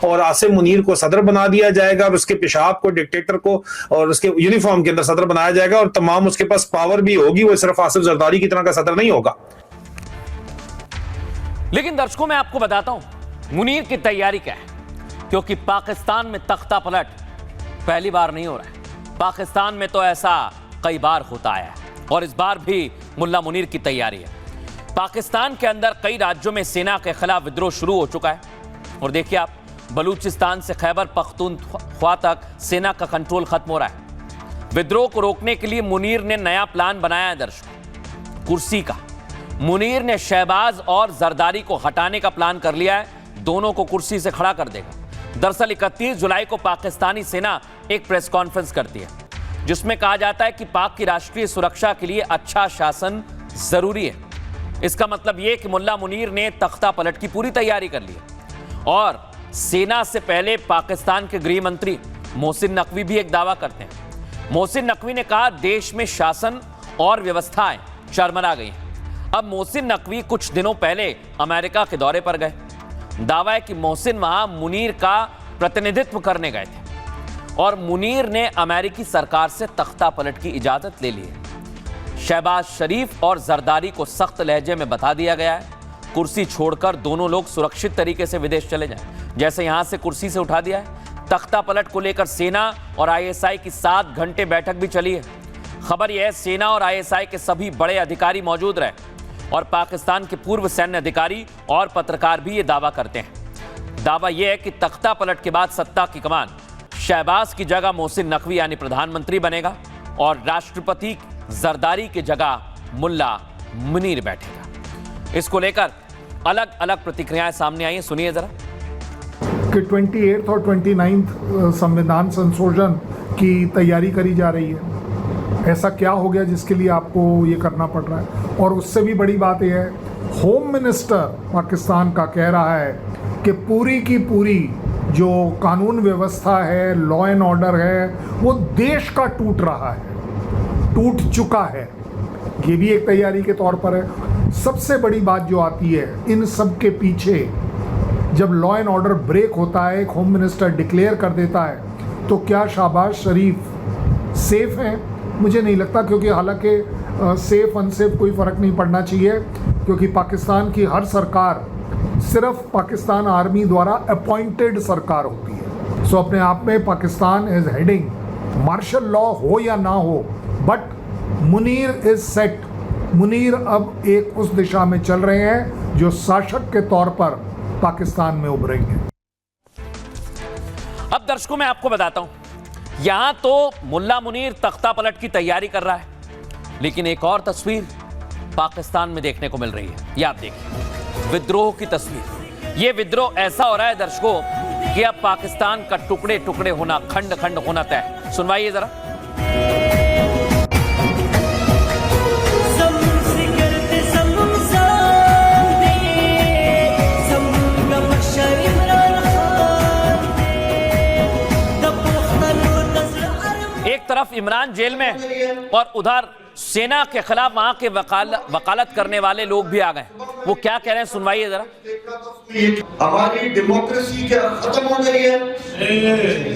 और आसिम मुनीर को सदर बना दिया जाएगा और उसके पेशाब को, डिक्टेटर को और उसके यूनिफॉर्म के अंदर सदर बनाया जाएगा और तमाम उसके पास पावर भी होगी, वो सिर्फ आसिफ जरदारी की तरह का सदर नहीं होगा। लेकिन दर्शकों, मैं आपको बताता हूं मुनीर की तैयारी क्या है, क्योंकि पाकिस्तान में तख्ता पलट पहली बार नहीं हो रहा है। पाकिस्तान में तो ऐसा कई बार होता आया है और इस बार भी मुल्ला मुनीर की तैयारी है। पाकिस्तान के अंदर कई राज्यों में सेना के खिलाफ विद्रोह शुरू हो चुका है और देखिए आप, बलूचिस्तान से खैबर पख्तूनख्वा तक सेना का कंट्रोल खत्म हो रहा है। विद्रोह को रोकने के लिए मुनीर ने नया प्लान बनाया है दर्शकों, कुर्सी का। मुनीर ने शहबाज और जरदारी को हटाने का प्लान कर लिया है, दोनों को कुर्सी से खड़ा कर देगा। दरअसल 31 जुलाई को पाकिस्तानी सेना एक प्रेस कॉन्फ्रेंस करती है जिसमें कहा जाता है कि पाक की राष्ट्रीय सुरक्षा के लिए अच्छा शासन जरूरी है। इसका मतलब यह कि मुल्ला मुनीर ने तख्ता पलट की पूरी तैयारी कर ली है। और सेना से पहले पाकिस्तान के गृह मंत्री मोहसिन नकवी भी एक दावा करते हैं। मोहसिन नकवी ने कहा देश में शासन और व्यवस्थाएं चरमरा गई हैं। अब मोहसिन नकवी कुछ दिनों पहले अमेरिका के दौरे पर गए। दावा है कि मोहसिन वहां मुनीर का प्रतिनिधित्व करने गए थे और मुनीर ने अमेरिकी सरकार से तख्ता पलट की इजाजत ले ली है। शहबाज शरीफ और जरदारी को सख्त लहजे में बता दिया गया है कुर्सी छोड़कर दोनों लोग सुरक्षित तरीके से विदेश चले जाएं, जैसे यहां से कुर्सी से उठा दिया है। तख्ता पलट को लेकर सेना और आईएसआई की 7 घंटे बैठक भी चली है। खबर यह है सेना और आईएसआई के सभी बड़े अधिकारी मौजूद रहे और पाकिस्तान के पूर्व सैन्य अधिकारी और पत्रकार भी ये दावा करते हैं। दावा यह है कि तख्ता पलट के बाद सत्ता की कमान शहबाज की जगह मोहसिन नकवी यानी प्रधानमंत्री बनेगा और राष्ट्रपति जरदारी की जगह मुल्ला मुनीर बैठेगा। इसको लेकर अलग अलग प्रतिक्रियाएं सामने आई हैं, सुनिए जरा। कि 28 और 29 संविधान संशोधन की तैयारी करी जा रही है। ऐसा क्या हो गया जिसके लिए आपको ये करना पड़ रहा है? और उससे भी बड़ी बात यह है, होम मिनिस्टर पाकिस्तान का कह रहा है कि पूरी की पूरी जो कानून व्यवस्था है, लॉ एंड ऑर्डर है, वो देश का टूट रहा है, टूट चुका है। ये भी एक तैयारी के तौर पर है। सबसे बड़ी बात जो आती है इन सब के पीछे, जब लॉ एंड ऑर्डर ब्रेक होता है, एक होम मिनिस्टर डिक्लेयर कर देता है, तो क्या शहबाज शरीफ सेफ हैं? मुझे नहीं लगता, क्योंकि हालांकि सेफ अनसेफ कोई फ़र्क नहीं पड़ना चाहिए, क्योंकि पाकिस्तान की हर सरकार सिर्फ पाकिस्तान आर्मी द्वारा अपॉइंटेड सरकार होती है। सो अपने आप में Pakistan is heading, martial law हो या ना हो, but Munir is set. Munir अब एक उस दिशा में चल रहे हैं जो शासक के तौर पर पाकिस्तान में उभरेंगे। अब दर्शकों मैं आपको बताता हूं, यहां तो मुल्ला मुनीर तख्ता पलट की तैयारी कर रहा है, लेकिन एक और तस्वीर पाकिस्तान में देखने को मिल रही है। ये आप देखिए, विद्रोह की तस्वीर। ये विद्रोह ऐसा हो रहा है दर्शकों कि अब पाकिस्तान का टुकड़े टुकड़े होना, खंड खंड होना तय। सुनवाइए जरा। एक तरफ इमरान जेल में और उधर सेना के खिलाफ वहां के वकालत करने वाले लोग भी आ गए। वो क्या कह रहे हैं, सुनवाइए जरा। हमारी डेमोक्रेसी क्या खत्म हो गई है?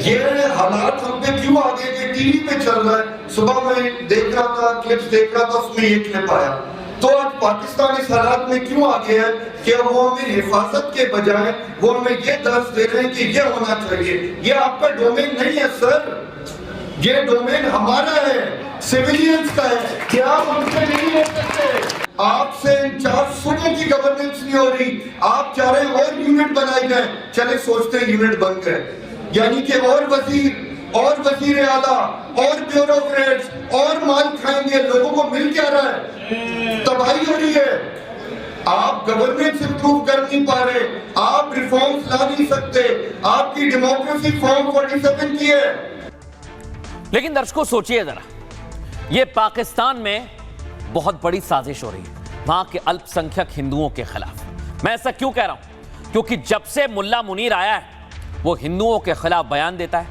ये हालात हम पे क्यों आ गए? ये टीवी पे चल रहा है, सुबह में देख रहा था, क्लिप्स देख रहा था, उसमें ये क्लिप आया। तो आज पाकिस्तान इस हालात में क्यों आ गया है कि वो हमें हिफाजत के बजाय वो हमें ये दर्ज दे रहे हैं कि ये होना चाहिए। ये आपका डोमेन नहीं है सर, ये डोमेन हमारा है, सिविलियंस का है। क्या आप हमसे नहीं ले सकते? आपसे 4 सूबों की गवर्नेंस नहीं हो रही, आप चाह रहे हैं और यूनिट बनाए जाए। चले सोचते हैं यूनिट बन गए, यानी कि और वजीर आला और ब्यूरोक्रेट्स और माल खाएंगे। लोगों को मिल क्या रहा है? तबाही हो रही है। आप गवर्नेंस इंप्रूव कर नहीं पा रहे, आप रिफॉर्म्स ला नहीं सकते, आपकी डेमोक्रेसी फॉर्म 47 की है। लेकिन दर्शकों सोचिए जरा, ये पाकिस्तान में बहुत बड़ी साजिश हो रही है वहां के अल्पसंख्यक हिंदुओं के खिलाफ। मैं ऐसा क्यों कह रहा हूं? क्योंकि जब से मुल्ला मुनीर आया है वो हिंदुओं के खिलाफ बयान देता है,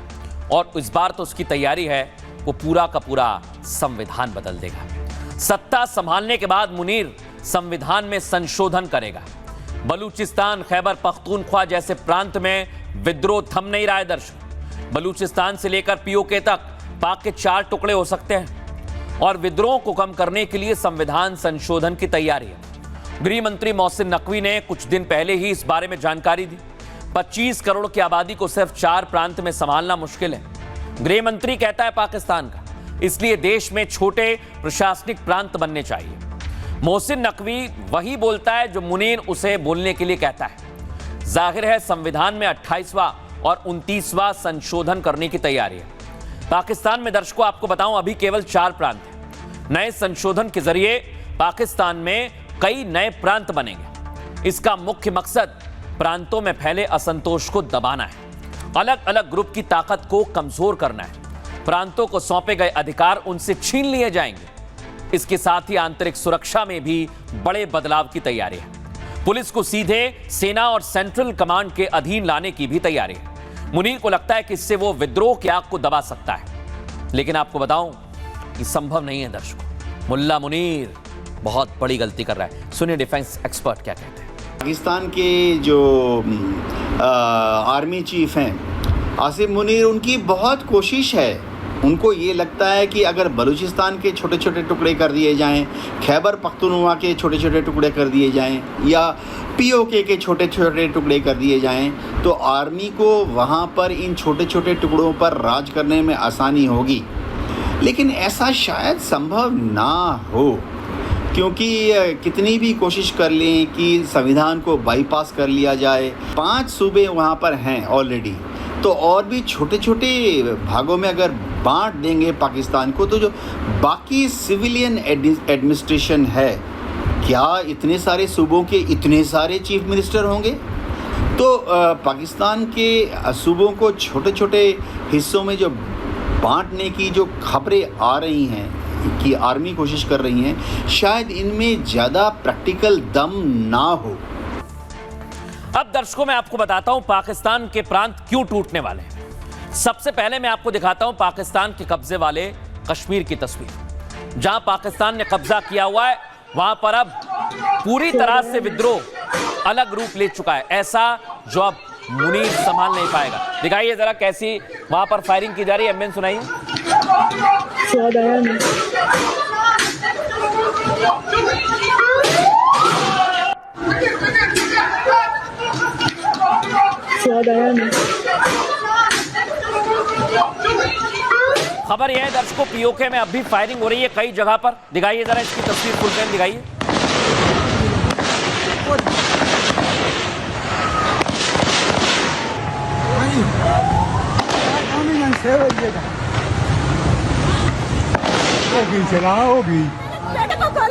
और इस बार तो उसकी तैयारी है वो पूरा का पूरा संविधान बदल देगा। सत्ता संभालने के बाद मुनीर संविधान में संशोधन करेगा। बलूचिस्तान, खैबर पख्तूनख्वा जैसे प्रांत में विद्रोह थम नहीं रहा है दर्शक। बलूचिस्तान से लेकर पीओके तक पाक के 4 टुकड़े हो सकते हैं, और विद्रोह को कम करने के लिए संविधान संशोधन की तैयारी है। गृह मंत्री मोहसिन नकवी ने कुछ दिन पहले ही इस बारे में जानकारी दी। 25 करोड़ की आबादी को सिर्फ 4 प्रांत में संभालना मुश्किल है, गृह मंत्री कहता है पाकिस्तान का। इसलिए देश में छोटे प्रशासनिक प्रांत बनने चाहिए। मोहसिन नकवी वही बोलता है जो मुनीर उसे बोलने के लिए कहता है। जाहिर है संविधान में 28वां और 29वां संशोधन करने की तैयारी है। पाकिस्तान में दर्शकों आपको बताऊं, अभी केवल 4 प्रांत हैं। नए संशोधन के जरिए पाकिस्तान में कई नए प्रांत बनेंगे। इसका मुख्य मकसद प्रांतों में फैले असंतोष को दबाना है, अलग अलग ग्रुप की ताकत को कमजोर करना है। प्रांतों को सौंपे गए अधिकार उनसे छीन लिए जाएंगे। इसके साथ ही आंतरिक सुरक्षा में भी बड़े बदलाव की तैयारी है। पुलिस को सीधे सेना और सेंट्रल कमांड के अधीन लाने की भी तैयारी है। मुनीर को लगता है कि इससे वो विद्रोह की आग को दबा सकता है, लेकिन आपको बताऊं कि संभव नहीं है दर्शकों। मुल्ला मुनीर बहुत बड़ी गलती कर रहा है। सुनिए डिफेंस एक्सपर्ट क्या कहते हैं। पाकिस्तान के जो आर्मी चीफ हैं आसिम मुनीर, उनकी बहुत कोशिश है। उनको ये लगता है कि अगर बलूचिस्तान के छोटे छोटे टुकड़े कर दिए जाएं, खैबर पख्तूनख्वा के छोटे छोटे टुकड़े कर दिए जाएं, या पीओके के छोटे छोटे टुकड़े कर दिए जाएं, तो आर्मी को वहाँ पर इन छोटे छोटे टुकड़ों पर राज करने में आसानी होगी। लेकिन ऐसा शायद संभव ना हो, क्योंकि कितनी भी कोशिश कर लें कि संविधान को बाईपास कर लिया जाए, 5 सूबे वहाँ पर हैं ऑलरेडी, तो और भी छोटे छोटे भागों में अगर बांट देंगे पाकिस्तान को, तो जो बाकी सिविलियन एडमिनिस्ट्रेशन है क्या इतने सारे सूबों के इतने सारे चीफ मिनिस्टर होंगे? तो पाकिस्तान के सूबों को छोटे छोटे हिस्सों में जो बांटने की जो खबरें आ रही हैं कि आर्मी कोशिश कर रही हैं, शायद इनमें ज़्यादा प्रैक्टिकल दम ना हो। अब दर्शकों मैं आपको बताता हूं पाकिस्तान के प्रांत क्यों टूटने वाले हैं। सबसे पहले मैं आपको दिखाता हूं पाकिस्तान के कब्जे वाले कश्मीर की तस्वीर। जहां पाकिस्तान ने कब्जा किया हुआ है वहां पर अब पूरी तरह से विद्रोह अलग रूप ले चुका है, ऐसा जो अब मुनीर संभाल नहीं पाएगा। दिखाइए जरा कैसी वहां पर फायरिंग की जा रही है। एमएन सुनाइए। खबर यह है दर्शकों, पीओके में अब भी फायरिंग हो रही है कई जगह पर। दिखाइए जरा इसकी तस्वीर फुल फ्रेम दिखाइए।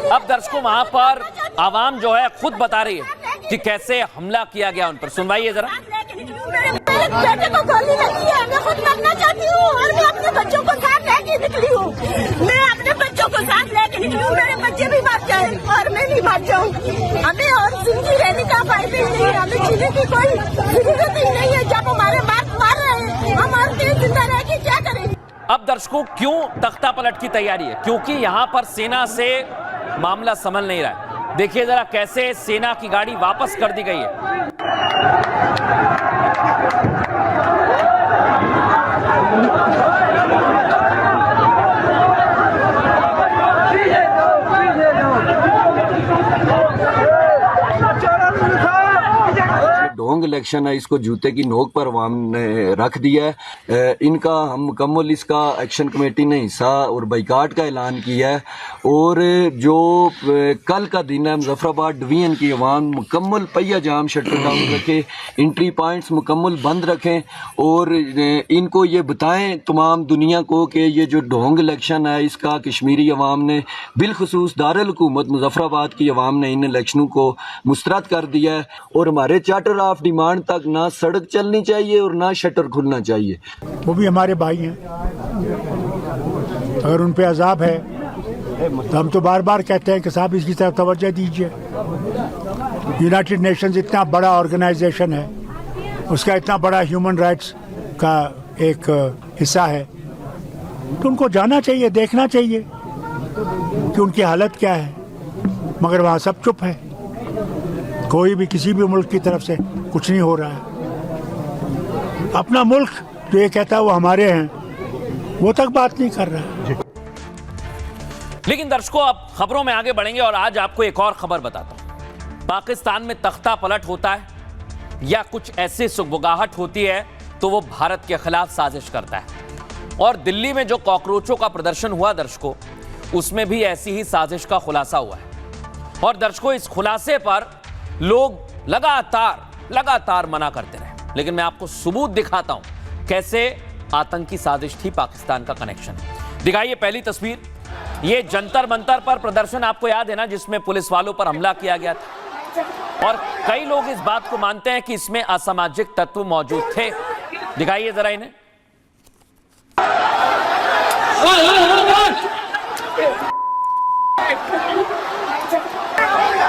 अब दर्शकों वहां पर आवाम जो है खुद बता रही है कि कैसे हमला किया गया उन पर। सुनवाइए जरा। बेटे को गोली लगी है, मैं खुद मरना चाहती हूँ और मैं अपने बच्चों को साथ लेके निकली हूँ। मैं अपने बच्चों को साथ लेके निकली हूँ, मेरे बच्चे भी भाग जाए और मैं भी भाग जाऊँ। हमें और जिंदगी रहने का फायदा ही नहीं है, हमें जीने की कोई जरूरत ही नहीं है। जब हमारे बाप मार रहे हैं, हम और जिंदा रह के क्या करेंगे? अब दर्शकों क्यों तख्ता पलट की तैयारी है? क्योंकि यहां पर सेना से मामला संभल नहीं रहा है। देखिए जरा कैसे सेना की गाड़ी वापस कर दी गई है। ढोंग इलेक्शन है, इसको जूते की नोक पर अवाम ने रख दिया है। इनका हम मुकम्मल इसका एक्शन कमेटी ने हिस्सा और बाइकाट का ऐलान किया है। और जो कल का दिन है, मुजफ्फराबाद डिवीजन की अवाम मुकम्मल पहिया जाम शटर डाउन रखे, एंट्री पॉइंट्स मुकम्मल बंद रखें और इनको ये बताएं तमाम दुनिया को कि ये जो ढोंग इलेक्शन है इसका कश्मीरी अवाम ने बिलखसूस दारुल हुकूमत मुजफ्फराबाद की अवाम ने इन इलेक्शनों को मुस्तरद कर दिया है। और हमारे चार्टर ऑफ डिमांड तक ना सड़क चलनी चाहिए और ना शटर खुलना चाहिए। वो भी हमारे भाई हैं, अगर उन पे अजाब है तो हम तो बार बार कहते हैं कि साहब इसकी तरफ तवज्जो दीजिए। यूनाइटेड नेशंस इतना बड़ा ऑर्गेनाइजेशन है, उसका इतना बड़ा ह्यूमन राइट्स का एक हिस्सा है, तो उनको जाना चाहिए, देखना चाहिए कि उनकी हालत क्या है। मगर वहाँ सब चुप है, कोई भी किसी भी मुल्क की तरफ से कुछ नहीं हो रहा है। अपना मुल्क जो ये कहता है वो हमारे हैं, वो तक बात नहीं कर रहा है। लेकिन दर्शकों अब खबरों में आगे बढ़ेंगे और आज आपको एक और खबर बताता हूं। पाकिस्तान में तख्ता पलट होता है या कुछ ऐसी सुगबुगाहट होती है तो वो भारत के खिलाफ साजिश करता है। और दिल्ली में जो कॉकरोचों का प्रदर्शन हुआ दर्शकों, उसमें भी ऐसी ही साजिश का खुलासा हुआ है। और दर्शकों इस खुलासे पर लोग लगातार मना करते रहे, लेकिन मैं आपको सबूत दिखाता हूं कैसे आतंकी साजिश थी, पाकिस्तान का कनेक्शन। दिखाइए पहली तस्वीर। ये जंतर मंतर पर प्रदर्शन आपको याद है ना, जिसमें पुलिस वालों पर हमला किया गया था। और कई लोग इस बात को मानते हैं कि इसमें असामाजिक तत्व मौजूद थे। दिखाइए जरा इन्हें।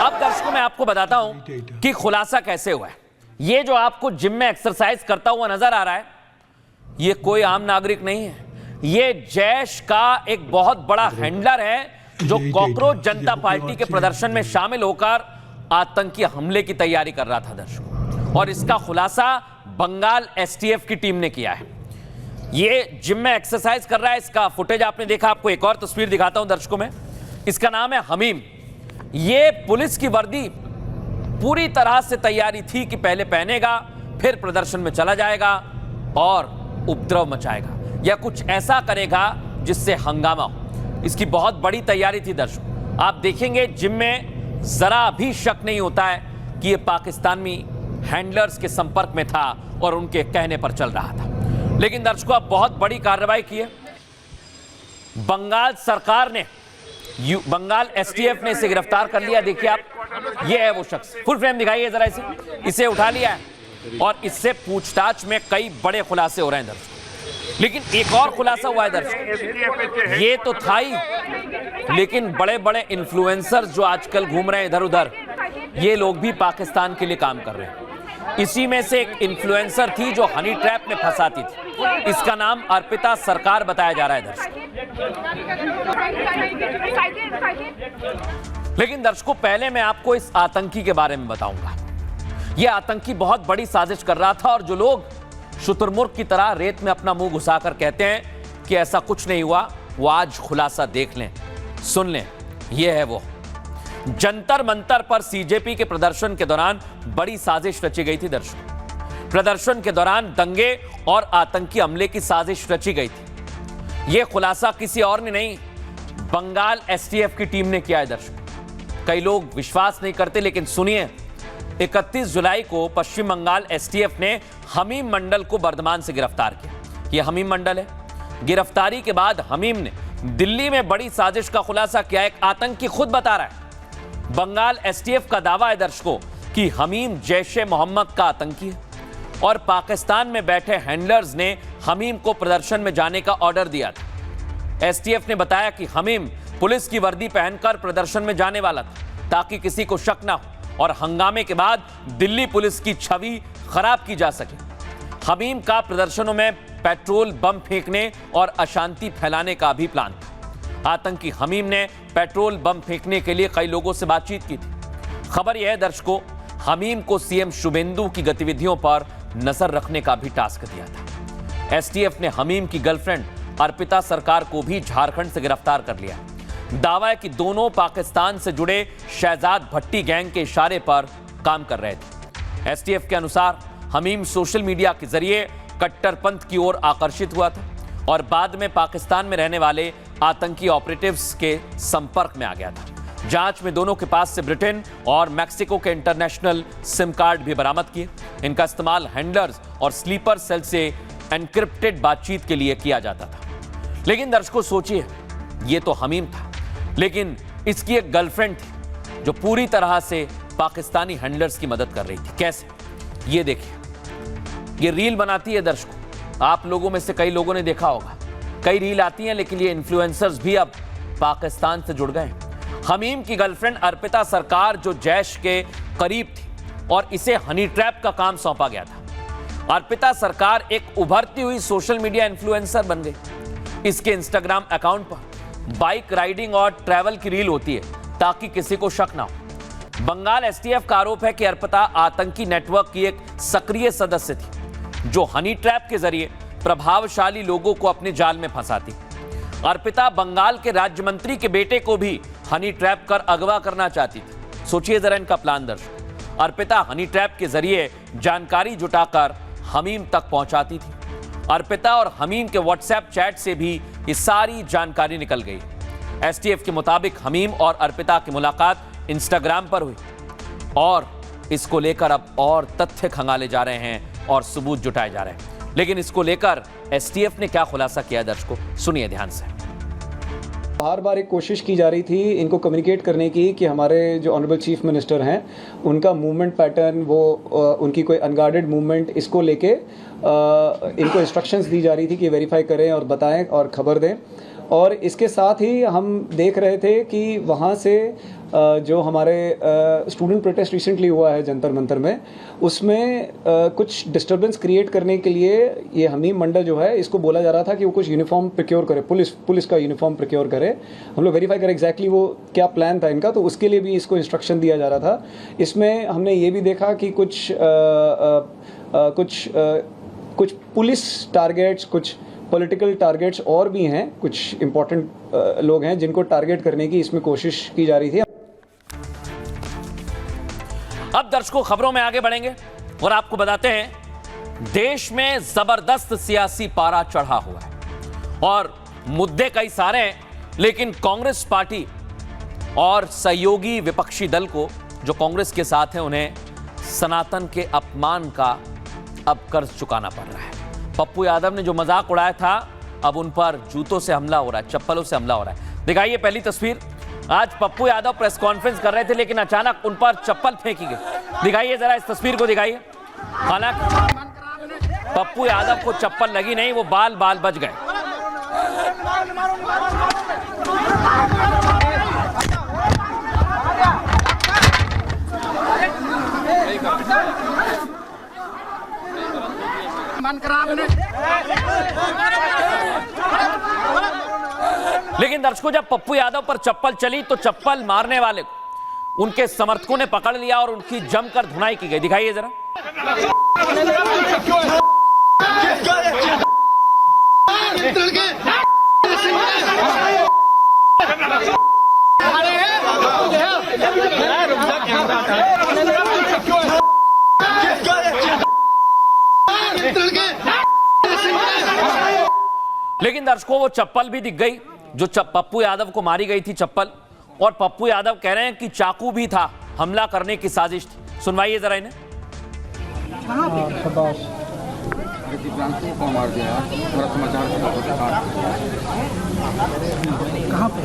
अब दर्शकों मैं आपको बताता हूं कि खुलासा कैसे हुआ है। ये जो आपको जिम में एक्सरसाइज करता हुआ नजर आ रहा है, ये कोई आम नागरिक नहीं है, ये जैश का एक बहुत बड़ा हैंडलर है जो कॉकरोच जनता पार्टी के प्रदर्शन में शामिल होकर आतंकी हमले की तैयारी कर रहा था दर्शकों। और इसका खुलासा बंगाल एसटीएफ की टीम ने किया है। ये जिम में एक्सरसाइज कर रहा है, इसका फुटेज आपने देखा। आपको एक और तस्वीर दिखाता हूं दर्शकों में। इसका नाम है हमीम। ये पुलिस की वर्दी पूरी तरह से तैयारी थी कि पहले पहनेगा, फिर प्रदर्शन में चला जाएगा और उपद्रव मचाएगा या कुछ ऐसा करेगा जिससे हंगामा हो। इसकी बहुत बड़ी तैयारी थी दर्शकों। आप देखेंगे जिम में जरा भी शक नहीं होता है कि यह पाकिस्तानी हैंडलर्स के संपर्क में था और उनके कहने पर चल रहा था। लेकिन दर्शकों अब बहुत बड़ी कार्रवाई की है। बंगाल सरकार ने बंगाल एसटीएफ ने इसे गिरफ्तार कर लिया। देखिए आप, ये है वो शख्स। फुल फ्रेम दिखाइए जरा इसे उठा लिया है और इससे पूछताछ में कई बड़े खुलासे हो रहे हैं दर्शक। लेकिन एक और खुलासा हुआ है दर्शक, ये तो था ही, लेकिन बड़े बड़े इन्फ्लुएंसर जो आजकल घूम रहे हैं इधर उधर, ये लोग भी पाकिस्तान के लिए काम कर रहे हैं। इसी में से एक इन्फ्लुएंसर थी जो हनी ट्रैप में फंसाती थी। इसका नाम अर्पिता सरकार बताया जा रहा है दर्शक। लेकिन दर्शकों, पहले मैं आपको इस आतंकी के बारे में बताऊंगा। यह आतंकी बहुत बड़ी साजिश कर रहा था और जो लोग शुतुरमुर्ग की तरह रेत में अपना मुंह घुसाकर कहते हैं कि ऐसा कुछ नहीं हुआ, वो आज खुलासा देख लें, सुन लें। यह है वो जंतर मंतर पर सीजेपी के प्रदर्शन के दौरान बड़ी साजिश रची गई थी दर्शकों। प्रदर्शन के दौरान दंगे और आतंकी हमले की साजिश रची गई थी। यह खुलासा किसी और ने नहीं, बंगाल एसटीएफ की टीम ने किया है दर्शकों। कई लोग विश्वास नहीं करते, लेकिन सुनिए, 31 जुलाई को पश्चिम बंगाल एसटीएफ ने हमीम मंडल को बर्धमान से गिरफ्तार किया। यह हमीम मंडल है। गिरफ्तारी के बाद हमीम ने दिल्ली में बड़ी साजिश का खुलासा किया। एक आतंकी खुद बता रहा है। बंगाल एसटीएफ का दावा है दर्शकों कि हमीम जैश-ए मोहम्मद का आतंकी है और पाकिस्तान में बैठे हैंडलर्स ने हमीम को प्रदर्शन में जाने का ऑर्डर दिया था। एसटीएफ ने बताया कि हमीम पुलिस की वर्दी पहनकर प्रदर्शन में जाने वाला था ताकि किसी को शक ना हो और हंगामे के बाद दिल्ली पुलिस की छवि खराब की जा सके। हमीम का प्रदर्शनों में पेट्रोल बम फेंकने और अशांति फैलाने का भी प्लान था। आतंकी हमीम ने पेट्रोल बम फेंकने के लिए कई लोगों से बातचीत की थी। खबर यह है दर्शकों, हमीम को सीएम शुभेंदु की गतिविधियों पर नजर रखने का भी टास्क दिया था। एसटीएफ ने हमीम की गर्लफ्रेंड अर्पिता सरकार को भी झारखंड से गिरफ्तार कर लिया। दावा है कि दोनों पाकिस्तान से जुड़े शहजाद भट्टी गैंग के इशारे पर काम कर रहे थे। एसटीएफ के अनुसार हमीम सोशल मीडिया के जरिए कट्टरपंथ की ओर आकर्षित हुआ था और बाद में पाकिस्तान में रहने वाले आतंकी ऑपरेटिव्स के संपर्क में आ गया था। जांच में दोनों के पास से ब्रिटेन और मैक्सिको के इंटरनेशनल सिम कार्ड भी बरामद किए। इनका इस्तेमाल हैंडलर्स और स्लीपर सेल से एनक्रिप्टेड बातचीत के लिए किया जाता था। लेकिन दर्शकों सोचिए, ये तो हमीम था, लेकिन इसकी एक गर्लफ्रेंड थी जो पूरी तरह से पाकिस्तानी हैंडलर्स की मदद कर रही थी। कैसे? ये देखिए, ये रील बनाती है दर्शकों। आप लोगों में से कई लोगों ने देखा होगा, कई रील आती हैं, लेकिन ये इन्फ्लुएंसर्स भी अब पाकिस्तान से जुड़ गए। हमीम की गर्लफ्रेंड अर्पिता सरकार जो जैश के करीब थी और इसे हनी ट्रैप का काम सौंपा गया था। अर्पिता सरकार एक उभरती हुई सोशल मीडिया इन्फ्लुएंसर बन गई। इसके इंस्टाग्राम अकाउंट पर बाइक राइडिंग और ट्रैवल की रील होती है ताकि किसी को शक ना हो। बंगाल एसटीएफ का आरोप है कि अर्पिता आतंकी नेटवर्क की एक सक्रिय सदस्य थी जो हनी ट्रैप के जरिए प्रभावशाली लोगों को अपने जाल में फंसाती। अर्पिता बंगाल के राज्य मंत्री के बेटे को भी हनी ट्रैप कर अगवा करना चाहती थी। सोचिए जरा इनका प्लान दर्शक। अर्पिता हनी ट्रैप के जरिए जानकारी जुटाकर हमीम तक पहुंचाती थी। अर्पिता और हमीम के व्हाट्सएप चैट से भी ये सारी जानकारी निकल गई। एसटीएफ के मुताबिक हमीम और अर्पिता की मुलाकात इंस्टाग्राम पर हुई और इसको लेकर अब और तथ्य खंगाले जा रहे हैं और सबूत जुटाए जा रहे हैं। लेकिन इसको लेकर एसटीएफ ने क्या खुलासा किया दर्शकों, सुनिए ध्यान से। बार बार एक कोशिश की जा रही थी इनको कम्युनिकेट करने की कि हमारे जो ऑनरेबल चीफ मिनिस्टर हैं उनका मूवमेंट पैटर्न, वो उनकी कोई अनगार्डेड मूवमेंट, इसको लेके इनको इंस्ट्रक्शंस दी जा रही थी कि वेरीफाई करें और बताएं और खबर दें। और इसके साथ ही हम देख रहे थे कि वहाँ से जो हमारे स्टूडेंट प्रोटेस्ट रिसेंटली हुआ है जंतर मंतर में, उसमें कुछ डिस्टर्बेंस क्रिएट करने के लिए ये हमीम मंडल जो है, इसको बोला जा रहा था कि वो कुछ यूनिफॉर्म प्रोक्योर करे, पुलिस का यूनिफॉर्म प्रोक्योर करे। हम लोग वेरीफाई करें एग्जैक्टली वो क्या प्लान था इनका, तो उसके लिए भी इसको इंस्ट्रक्शन दिया जा रहा था। इसमें हमने ये भी देखा कि कुछ पुलिस टारगेट्स, कुछ पॉलिटिकल टारगेट्स और भी हैं, कुछ इंपॉर्टेंट लोग हैं जिनको टारगेट करने की इसमें कोशिश की जा रही थी। अब दर्शकों खबरों में आगे बढ़ेंगे और आपको बताते हैं, देश में जबरदस्त सियासी पारा चढ़ा हुआ है और मुद्दे कई सारे हैं, लेकिन कांग्रेस पार्टी और सहयोगी विपक्षी दल को जो कांग्रेस के साथ हैं, उन्हें सनातन के अपमान का अब कर्ज चुकाना पड़ रहा है। पप्पू यादव ने जो मजाक उड़ाया था, अब उन पर जूतों से हमला हो रहा है, चप्पलों से हमला हो रहा है। दिखाइए पहली तस्वीर। आज पप्पू यादव प्रेस कॉन्फ्रेंस कर रहे थे, लेकिन अचानक उन पर चप्पल फेंकी गई। दिखाइए जरा इस तस्वीर को दिखाइए। हालांकि पप्पू यादव को चप्पल लगी नहीं, वो बाल बाल बच गए। लेकिन दर्शकों, जब पप्पू यादव पर चप्पल चली तो चप्पल मारने वाले को उनके समर्थकों ने पकड़ लिया और उनकी जमकर धुनाई की गई। दिखाइए जरा। लेकिन दर्शकों, वो चप्पल भी दिख गई जो पप्पू यादव को मारी गई थी चप्पल, और पप्पू यादव कह रहे हैं कि चाकू भी था, हमला करने की साजिश थी। सुनवाइए जरा इन्हें। मार दिया कहाँ पे?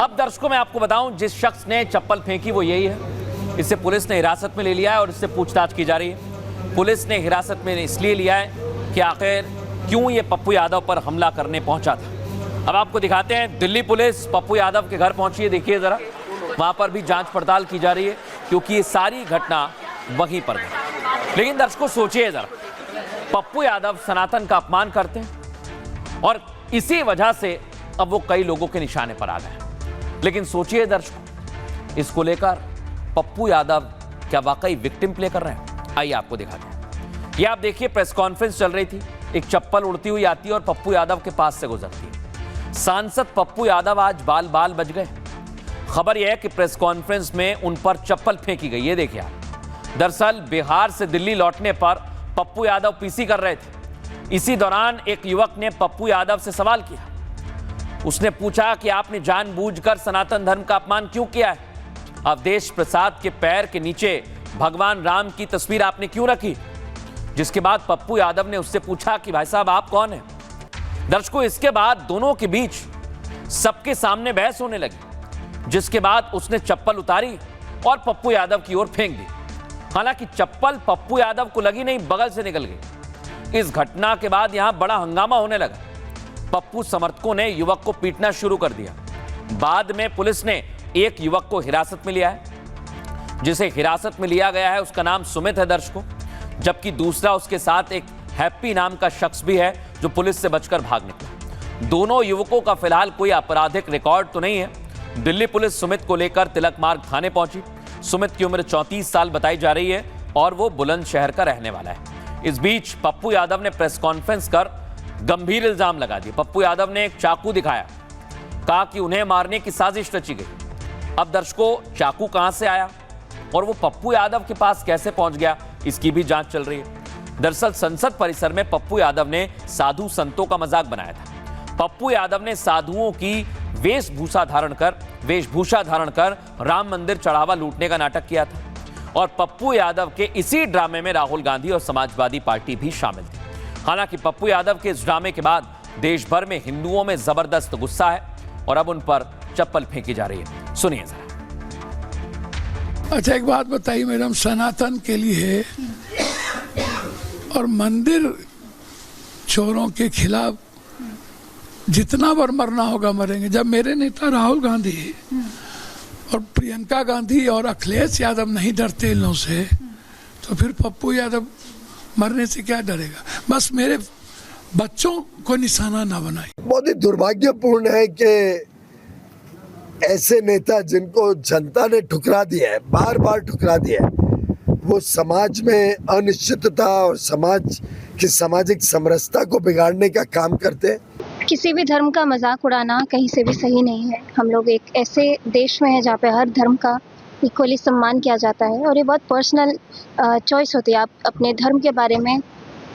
अब दर्शकों, मैं आपको बताऊं, जिस शख्स ने चप्पल फेंकी वो यही है। इसे पुलिस ने हिरासत में ले लिया है और इससे पूछताछ की जा रही है। पुलिस ने हिरासत में इसलिए लिया है कि आखिर क्यों ये पप्पू यादव पर हमला करने पहुंचा था। अब आपको दिखाते हैं, दिल्ली पुलिस पप्पू यादव के घर पहुंची है। देखिए जरा, वहां पर भी जांच पड़ताल की जा रही है क्योंकि ये सारी घटना वहीं पर गई। लेकिन दर्शकों, सोचिए जरा, पप्पू यादव सनातन का अपमान करते हैं और इसी वजह से अब वो कई लोगों के निशाने पर आ गए। लेकिन सोचिए दर्शकों, इसको लेकर पप्पू यादव क्या वाकई विक्टिम प्ले कर रहे हैं? आइए आपको दिखाते हैं। ये आप देखिए, प्रेस कॉन्फ्रेंस चल रही थी, एक चप्पल उड़ती हुई आती है और पप्पू यादव के पास से गुजरती है। सांसद पप्पू यादव आज बाल बाल बच गए। खबर यह है कि प्रेस कॉन्फ्रेंस में उन पर चप्पल फेंकी गई। ये देखिए आप। दरअसल बिहार से दिल्ली लौटने पर पप्पू यादव पीसी कर रहे थे। इसी दौरान एक युवक ने पप्पू यादव से सवाल किया। उसने पूछा कि आपने जानबूझकर सनातन धर्म का अपमान क्यों किया है? अवधेश प्रसाद के पैर के नीचे भगवान राम की तस्वीर आपने क्यों रखी? जिसके बाद पप्पू यादव ने उससे पूछा कि भाई साहब आप कौन हैं? दर्शकों, इसके बाद दोनों के बीच सबके सामने बहस होने लगी, जिसके बाद उसने चप्पल उतारी और पप्पू यादव की ओर फेंक दी। हालांकि चप्पल पप्पू यादव को लगी नहीं, बगल से निकल गई। इस घटना के बाद यहां बड़ा हंगामा होने लगा। पप्पू समर्थकों ने युवक को पीटना शुरू कर दिया। बाद में पुलिस ने एक युवक को हिरासत में लिया है। जिसे हिरासत में लिया गया है उसका नाम सुमित है दर्शकों, जबकि दूसरा उसके साथ एक हैप्पी नाम का शख्स भी है जो पुलिस से बचकर भाग निकला। दोनों युवकों का फिलहाल कोई आपराधिक रिकॉर्ड तो नहीं है। दिल्ली पुलिस सुमित को लेकर तिलक मार्ग थाने पहुंची। सुमित की उम्र 34 साल बताई जा रही है और वो बुलंदशहर का रहने वाला है। इस बीच पप्पू यादव ने प्रेस कॉन्फ्रेंस कर गंभीर इल्जाम लगा दिए। पप्पू यादव ने एक चाकू दिखाया, कहा कि उन्हें मारने की साजिश रची गई। अब दर्शकों, चाकू कहां से आया और वो पप्पू यादव के पास कैसे पहुंच गया, इसकी भी जांच चल रही है। दरअसल संसद परिसर में पप्पू यादव ने साधु संतों का मजाक बनाया था। पप्पू यादव ने साधुओं की वेशभूषा धारण कर राम मंदिर चढ़ावा लूटने का नाटक किया था। और पप्पू यादव के इसी ड्रामे में राहुल गांधी और समाजवादी पार्टी भी शामिल थी। हालांकि पप्पू यादव के इस ड्रामे के बाद देश भर में हिंदुओं में जबरदस्त गुस्सा है और अब उन पर चप्पल फेंकी जा रही है। सुनिए जरा। अच्छा, एक बात बताइए मैडम, सनातन के लिए और मंदिर चोरों के खिलाफ जितना बार मरना होगा मरेंगे। जब मेरे नेता राहुल गांधी और प्रियंका गांधी और अखिलेश यादव नहीं डरते इन लोगों से, तो फिर पप्पू यादव मरने से क्या डरेगा? बस मेरे बच्चों को निशाना ना बनाए। बहुत ही दुर्भाग्यपूर्ण है कि ऐसे नेता जिनको जनता ने ठुकरा दिया है, बार बार ठुकरा दिया है, वो समाज में अनिश्चितता और समाज की सामाजिक समरसता को बिगाड़ने का काम करते हैं। किसी भी धर्म का मजाक उड़ाना कहीं से भी सही नहीं है। हम लोग एक ऐसे देश में हैं जहाँ पे हर धर्म का इक्वली सम्मान किया जाता है और ये बहुत पर्सनल चॉइस होती है। आप अपने धर्म के बारे में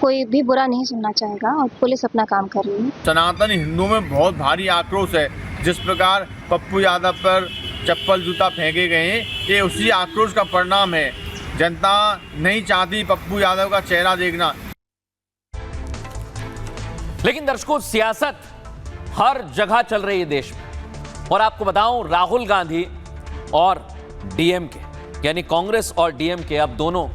कोई भी बुरा नहीं सुनना चाहेगा और पुलिस अपना काम कर रही है। सनातन हिंदुओं में बहुत भारी आक्रोश है। जिस प्रकार पप्पू यादव पर चप्पल जूता फेंके गए हैं, ये उसी आक्रोश का परिणाम है। जनता नहीं चाहती पप्पू यादव का चेहरा देखना। लेकिन दर्शकों, सियासत हर जगह चल रही है देश में। और आपको बताऊं, राहुल गांधी और डीएमके यानी कांग्रेस और डीएमके अब दोनों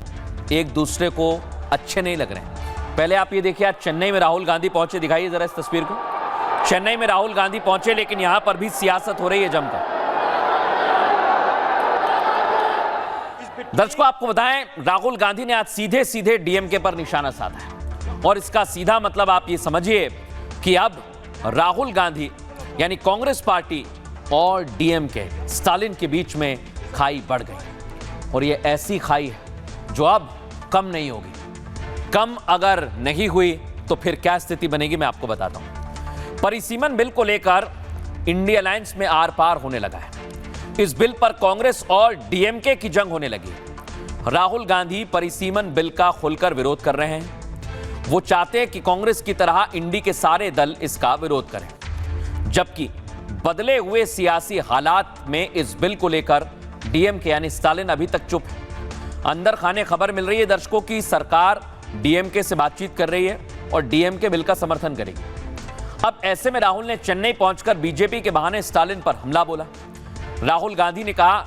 एक दूसरे को अच्छे नहीं लग रहे हैं। पहले आप ये देखिए, आज चेन्नई में राहुल गांधी पहुंचे, दिखाइए जरा इस तस्वीर को। चेन्नई में राहुल गांधी पहुंचे, लेकिन यहां पर भी सियासत हो रही है जमकर। दर्शकों, आपको बताएं, राहुल गांधी ने आज सीधे सीधे डीएमके पर निशाना साधा है। और इसका सीधा मतलब आप ये समझिए कि अब राहुल गांधी यानी कांग्रेस पार्टी और डीएमके स्टालिन के बीच में खाई बढ़ गई। और ये ऐसी खाई है जो अब कम नहीं होगी। कम अगर नहीं हुई तो फिर क्या स्थिति बनेगी, मैं आपको बताता हूं। परिसीमन बिल को लेकर इंडिया अलायंस में आर पार होने लगा है। इस बिल पर कांग्रेस और डीएमके की जंग होने लगी। राहुल गांधी परिसीमन बिल का खुलकर विरोध कर रहे हैं। वो चाहते हैं कि कांग्रेस की तरह इंडी के सारे दल इसका विरोध करें। जबकि बदले हुए सियासी हालात में इस बिल को लेकर डीएमके यानी स्टालिन अभी तक चुप है। अंदर खाने खबर मिल रही है दर्शकों की सरकार डीएमके से बातचीत कर रही है और डीएमके बिल का समर्थन करेगी। अब ऐसे में राहुल ने चेन्नई पहुंचकर बीजेपी के बहाने स्टालिन पर हमला बोला। राहुल गांधी ने कहा,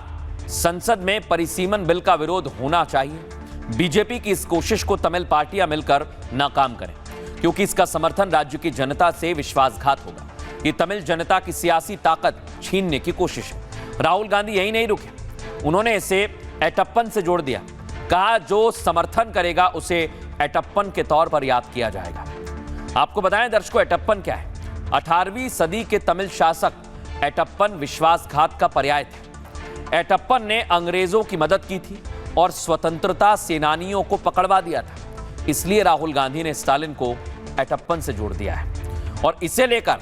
संसद में परिसीमन बिल का विरोध होना चाहिए। बीजेपी की इस कोशिश को तमिल पार्टियां मिलकर नाकाम करें, क्योंकि इसका समर्थन राज्य की जनता से विश्वासघात होगा। ये तमिल जनता की सियासी ताकत छीनने की कोशिश है। राहुल गांधी यही नहीं रुके, उन्होंने इसे एटप्पन से जोड़ दिया। कहा, जो समर्थन करेगा उसे एटप्पन के तौर पर याद किया जाएगा। आपको बताएं दर्शकों, एटप्पन क्या है? 18वीं सदी के तमिल शासक एटप्पन विश्वासघात का पर्याय थे। एटप्पन ने अंग्रेजों की मदद की थी और स्वतंत्रता सेनानियों को पकड़वा दिया था। इसलिए राहुल गांधी ने स्टालिन को एटप्पन से जोड़ दिया है और इसे लेकर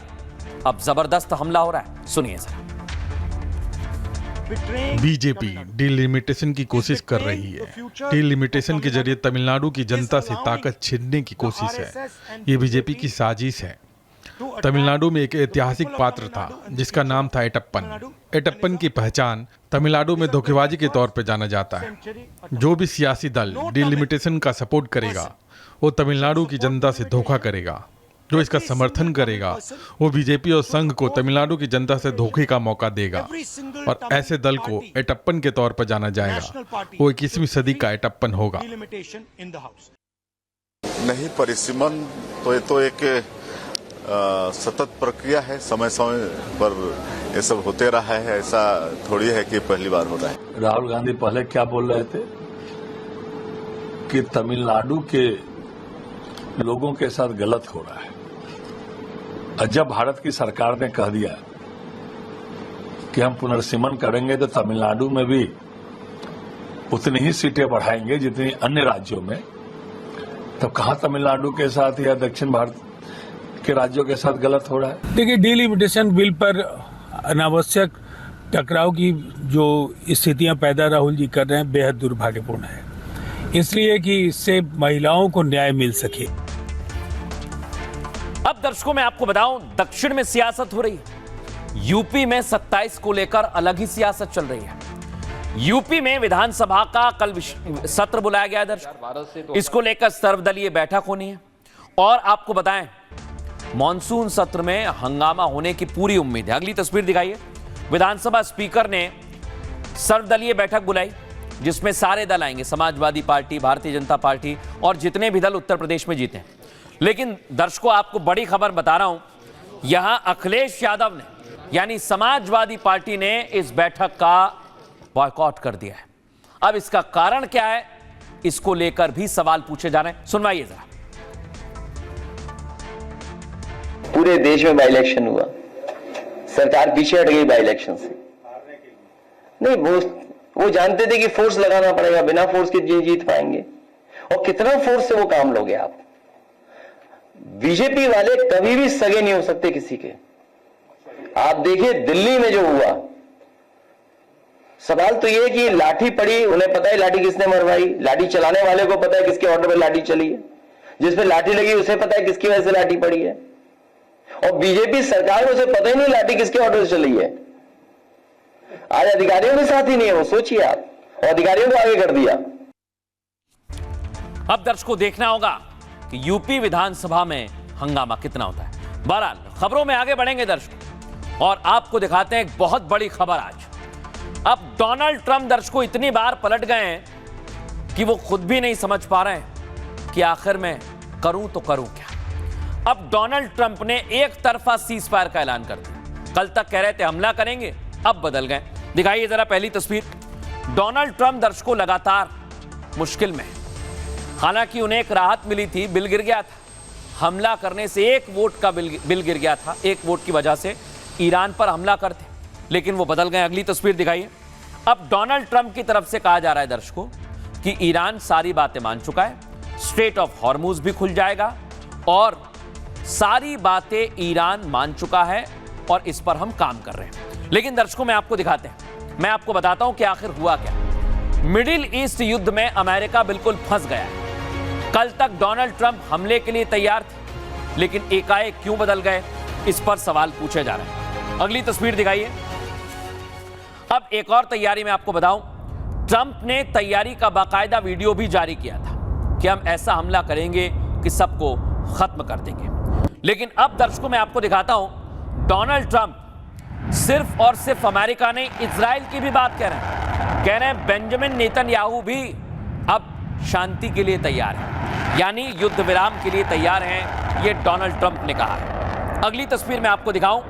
अब जबरदस्त हमला हो रहा है। सुनिए जरा। बीजेपी डिलिमिटेशन की कोशिश कर रही है। डिलिमिटेशन के जरिए तमिलनाडु की जनता से ताकत छीनने की कोशिश है। ये बीजेपी की साजिश है। तमिलनाडु में एक ऐतिहासिक पात्र था जिसका नाम था एटप्पन। एटप्पन की पहचान तमिलनाडु में धोखेबाजी के तौर पर जाना जाता है। जो भी सियासी दल डिलिमिटेशन का सपोर्ट करेगा वो तमिलनाडु की जनता से धोखा करेगा। जो इसका समर्थन करेगा वो बीजेपी और संघ को तमिलनाडु की जनता से धोखे का मौका देगा और ऐसे दल को एटप्पन के तौर पर जाना जाएगा। वो 21वीं सदी का एटप्पन होगा। नहीं, परिसीमन तो ये तो एक सतत प्रक्रिया है, समय समय पर ये सब होते रहा है। ऐसा थोड़ी है कि पहली बार हो रहा है। राहुल गांधी पहले क्या बोल रहे थे कि तमिलनाडु के लोगों के साथ गलत हो रहा है, और जब भारत की सरकार ने कह दिया कि हम पुनर्सीमन करेंगे तो तमिलनाडु में भी उतनी ही सीटें बढ़ाएंगे जितनी अन्य राज्यों में, तब कहां तमिलनाडु के साथ या दक्षिण भारत के राज्यों के साथ गलत हो रहा है। देखिए, डिलिमिटेशन बिल पर अनावश्यक टकराव की जो स्थितियां पैदा राहुल जी कर रहे हैं बेहद दुर्भाग्यपूर्ण है, इसलिए कि इससे महिलाओं को न्याय मिल सके। अब दर्शकों, मैं आपको बताऊं, दक्षिण में सियासत हो रही है। यूपी में 27 को लेकर अलग ही सियासत चल रही है। यूपी में विधानसभा का कल सत्र बुलाया गया है दर्शकों। इसको लेकर सर्वदलीय बैठक होनी है और आपको बताएं, मॉनसून सत्र में हंगामा होने की पूरी उम्मीद है। अगली तस्वीर दिखाइए। विधानसभा स्पीकर ने सर्वदलीय बैठक बुलाई जिसमें सारे दल आएंगे, समाजवादी पार्टी, भारतीय जनता पार्टी और जितने भी दल उत्तर प्रदेश में जीते हैं। लेकिन दर्शकों, आपको बड़ी खबर बता रहा हूं, यहां अखिलेश यादव ने यानी समाजवादी पार्टी ने इस बैठक का बॉयकॉट कर दिया है। अब इसका कारण क्या है, इसको लेकर भी सवाल पूछे जा रहे हैं। सुनवाइए जरा। पूरे देश में बाई इलेक्शन हुआ, सरकार पीछे हट गई बाई इलेक्शन से। नहीं, वो जानते थे कि फोर्स लगाना पड़ेगा, बिना फोर्स के जीत पाएंगे। और कितना फोर्स से वो काम लोगे आप? बीजेपी वाले कभी भी सगे नहीं हो सकते किसी के। आप देखिए दिल्ली में जो हुआ, सवाल तो ये कि लाठी पड़ी, उन्हें पता है लाठी किसने मरवाई, लाठी चलाने वाले को पता है किसके ऑर्डर पर लाठी चली है, जिस पे लाठी लगी उसे पता है किसकी वजह से लाठी पड़ी है, और बीजेपी सरकार को उसे पता ही नहीं लाठी किसके ऑर्डर से चली है। आज अधिकारियों के साथ ही नहीं है वो, सोचिए आप, और अधिकारियों को आगे कर दिया। अब दर्शकों देखना होगा कि यूपी विधानसभा में हंगामा कितना होता है। बहरहाल खबरों में आगे बढ़ेंगे दर्शकों, और आपको दिखाते हैं एक बहुत बड़ी खबर आज। अब डोनाल्ड ट्रंप दर्शकों इतनी बार पलट गए हैं कि वो खुद भी नहीं समझ पा रहे हैं कि आखिर में करूं तो करूं क्या। अब डोनाल्ड ट्रंप ने एक तरफा सीज फायर का ऐलान कर दिया। कल तक कह रहे थे हमला करेंगे, अब बदल गए। दिखाइए जरा पहली तस्वीर। डोनाल्ड ट्रंप दर्शकों लगातार मुश्किल में, हालांकि उन्हें एक राहत मिली थी, बिल गिर गया था हमला करने से, एक वोट का बिल गिर गया था, एक वोट की वजह से ईरान पर हमला करते, लेकिन वो बदल गए। अगली तस्वीर दिखाइए। अब डोनाल्ड ट्रंप की तरफ से कहा जा रहा है दर्शकों कि ईरान सारी बातें मान चुका है, स्ट्रेट ऑफ हॉर्मुज भी खुल जाएगा और सारी बातें ईरान मान चुका है और इस पर हम काम कर रहे हैं। लेकिन दर्शकों मैं आपको दिखाते हैं, मैं आपको बताता हूं कि आखिर हुआ क्या। मिडिल ईस्ट युद्ध में अमेरिका बिल्कुल फंस गया है। कल तक डोनाल्ड ट्रंप हमले के लिए तैयार थे, लेकिन एकाएक क्यों बदल गए, इस पर सवाल पूछे जा रहे हैं। अगली तस्वीर दिखाइए। अब एक और तैयारी मैं आपको बताऊं, ट्रंप ने तैयारी का बाकायदा वीडियो भी जारी किया था कि हम ऐसा हमला करेंगे कि सबको खत्म कर देंगे। लेकिन अब दर्शकों मैं आपको दिखाता हूं, डोनाल्ड ट्रंप सिर्फ और सिर्फ अमेरिका नहीं, इजराइल की भी बात कह रहे हैं बेंजामिन नेतन्याहू भी अब शांति के लिए तैयार है, यानी युद्ध विराम के लिए तैयार हैं, ये डोनाल्ड ट्रंप ने कहा है। अगली तस्वीर मैं आपको दिखाऊं,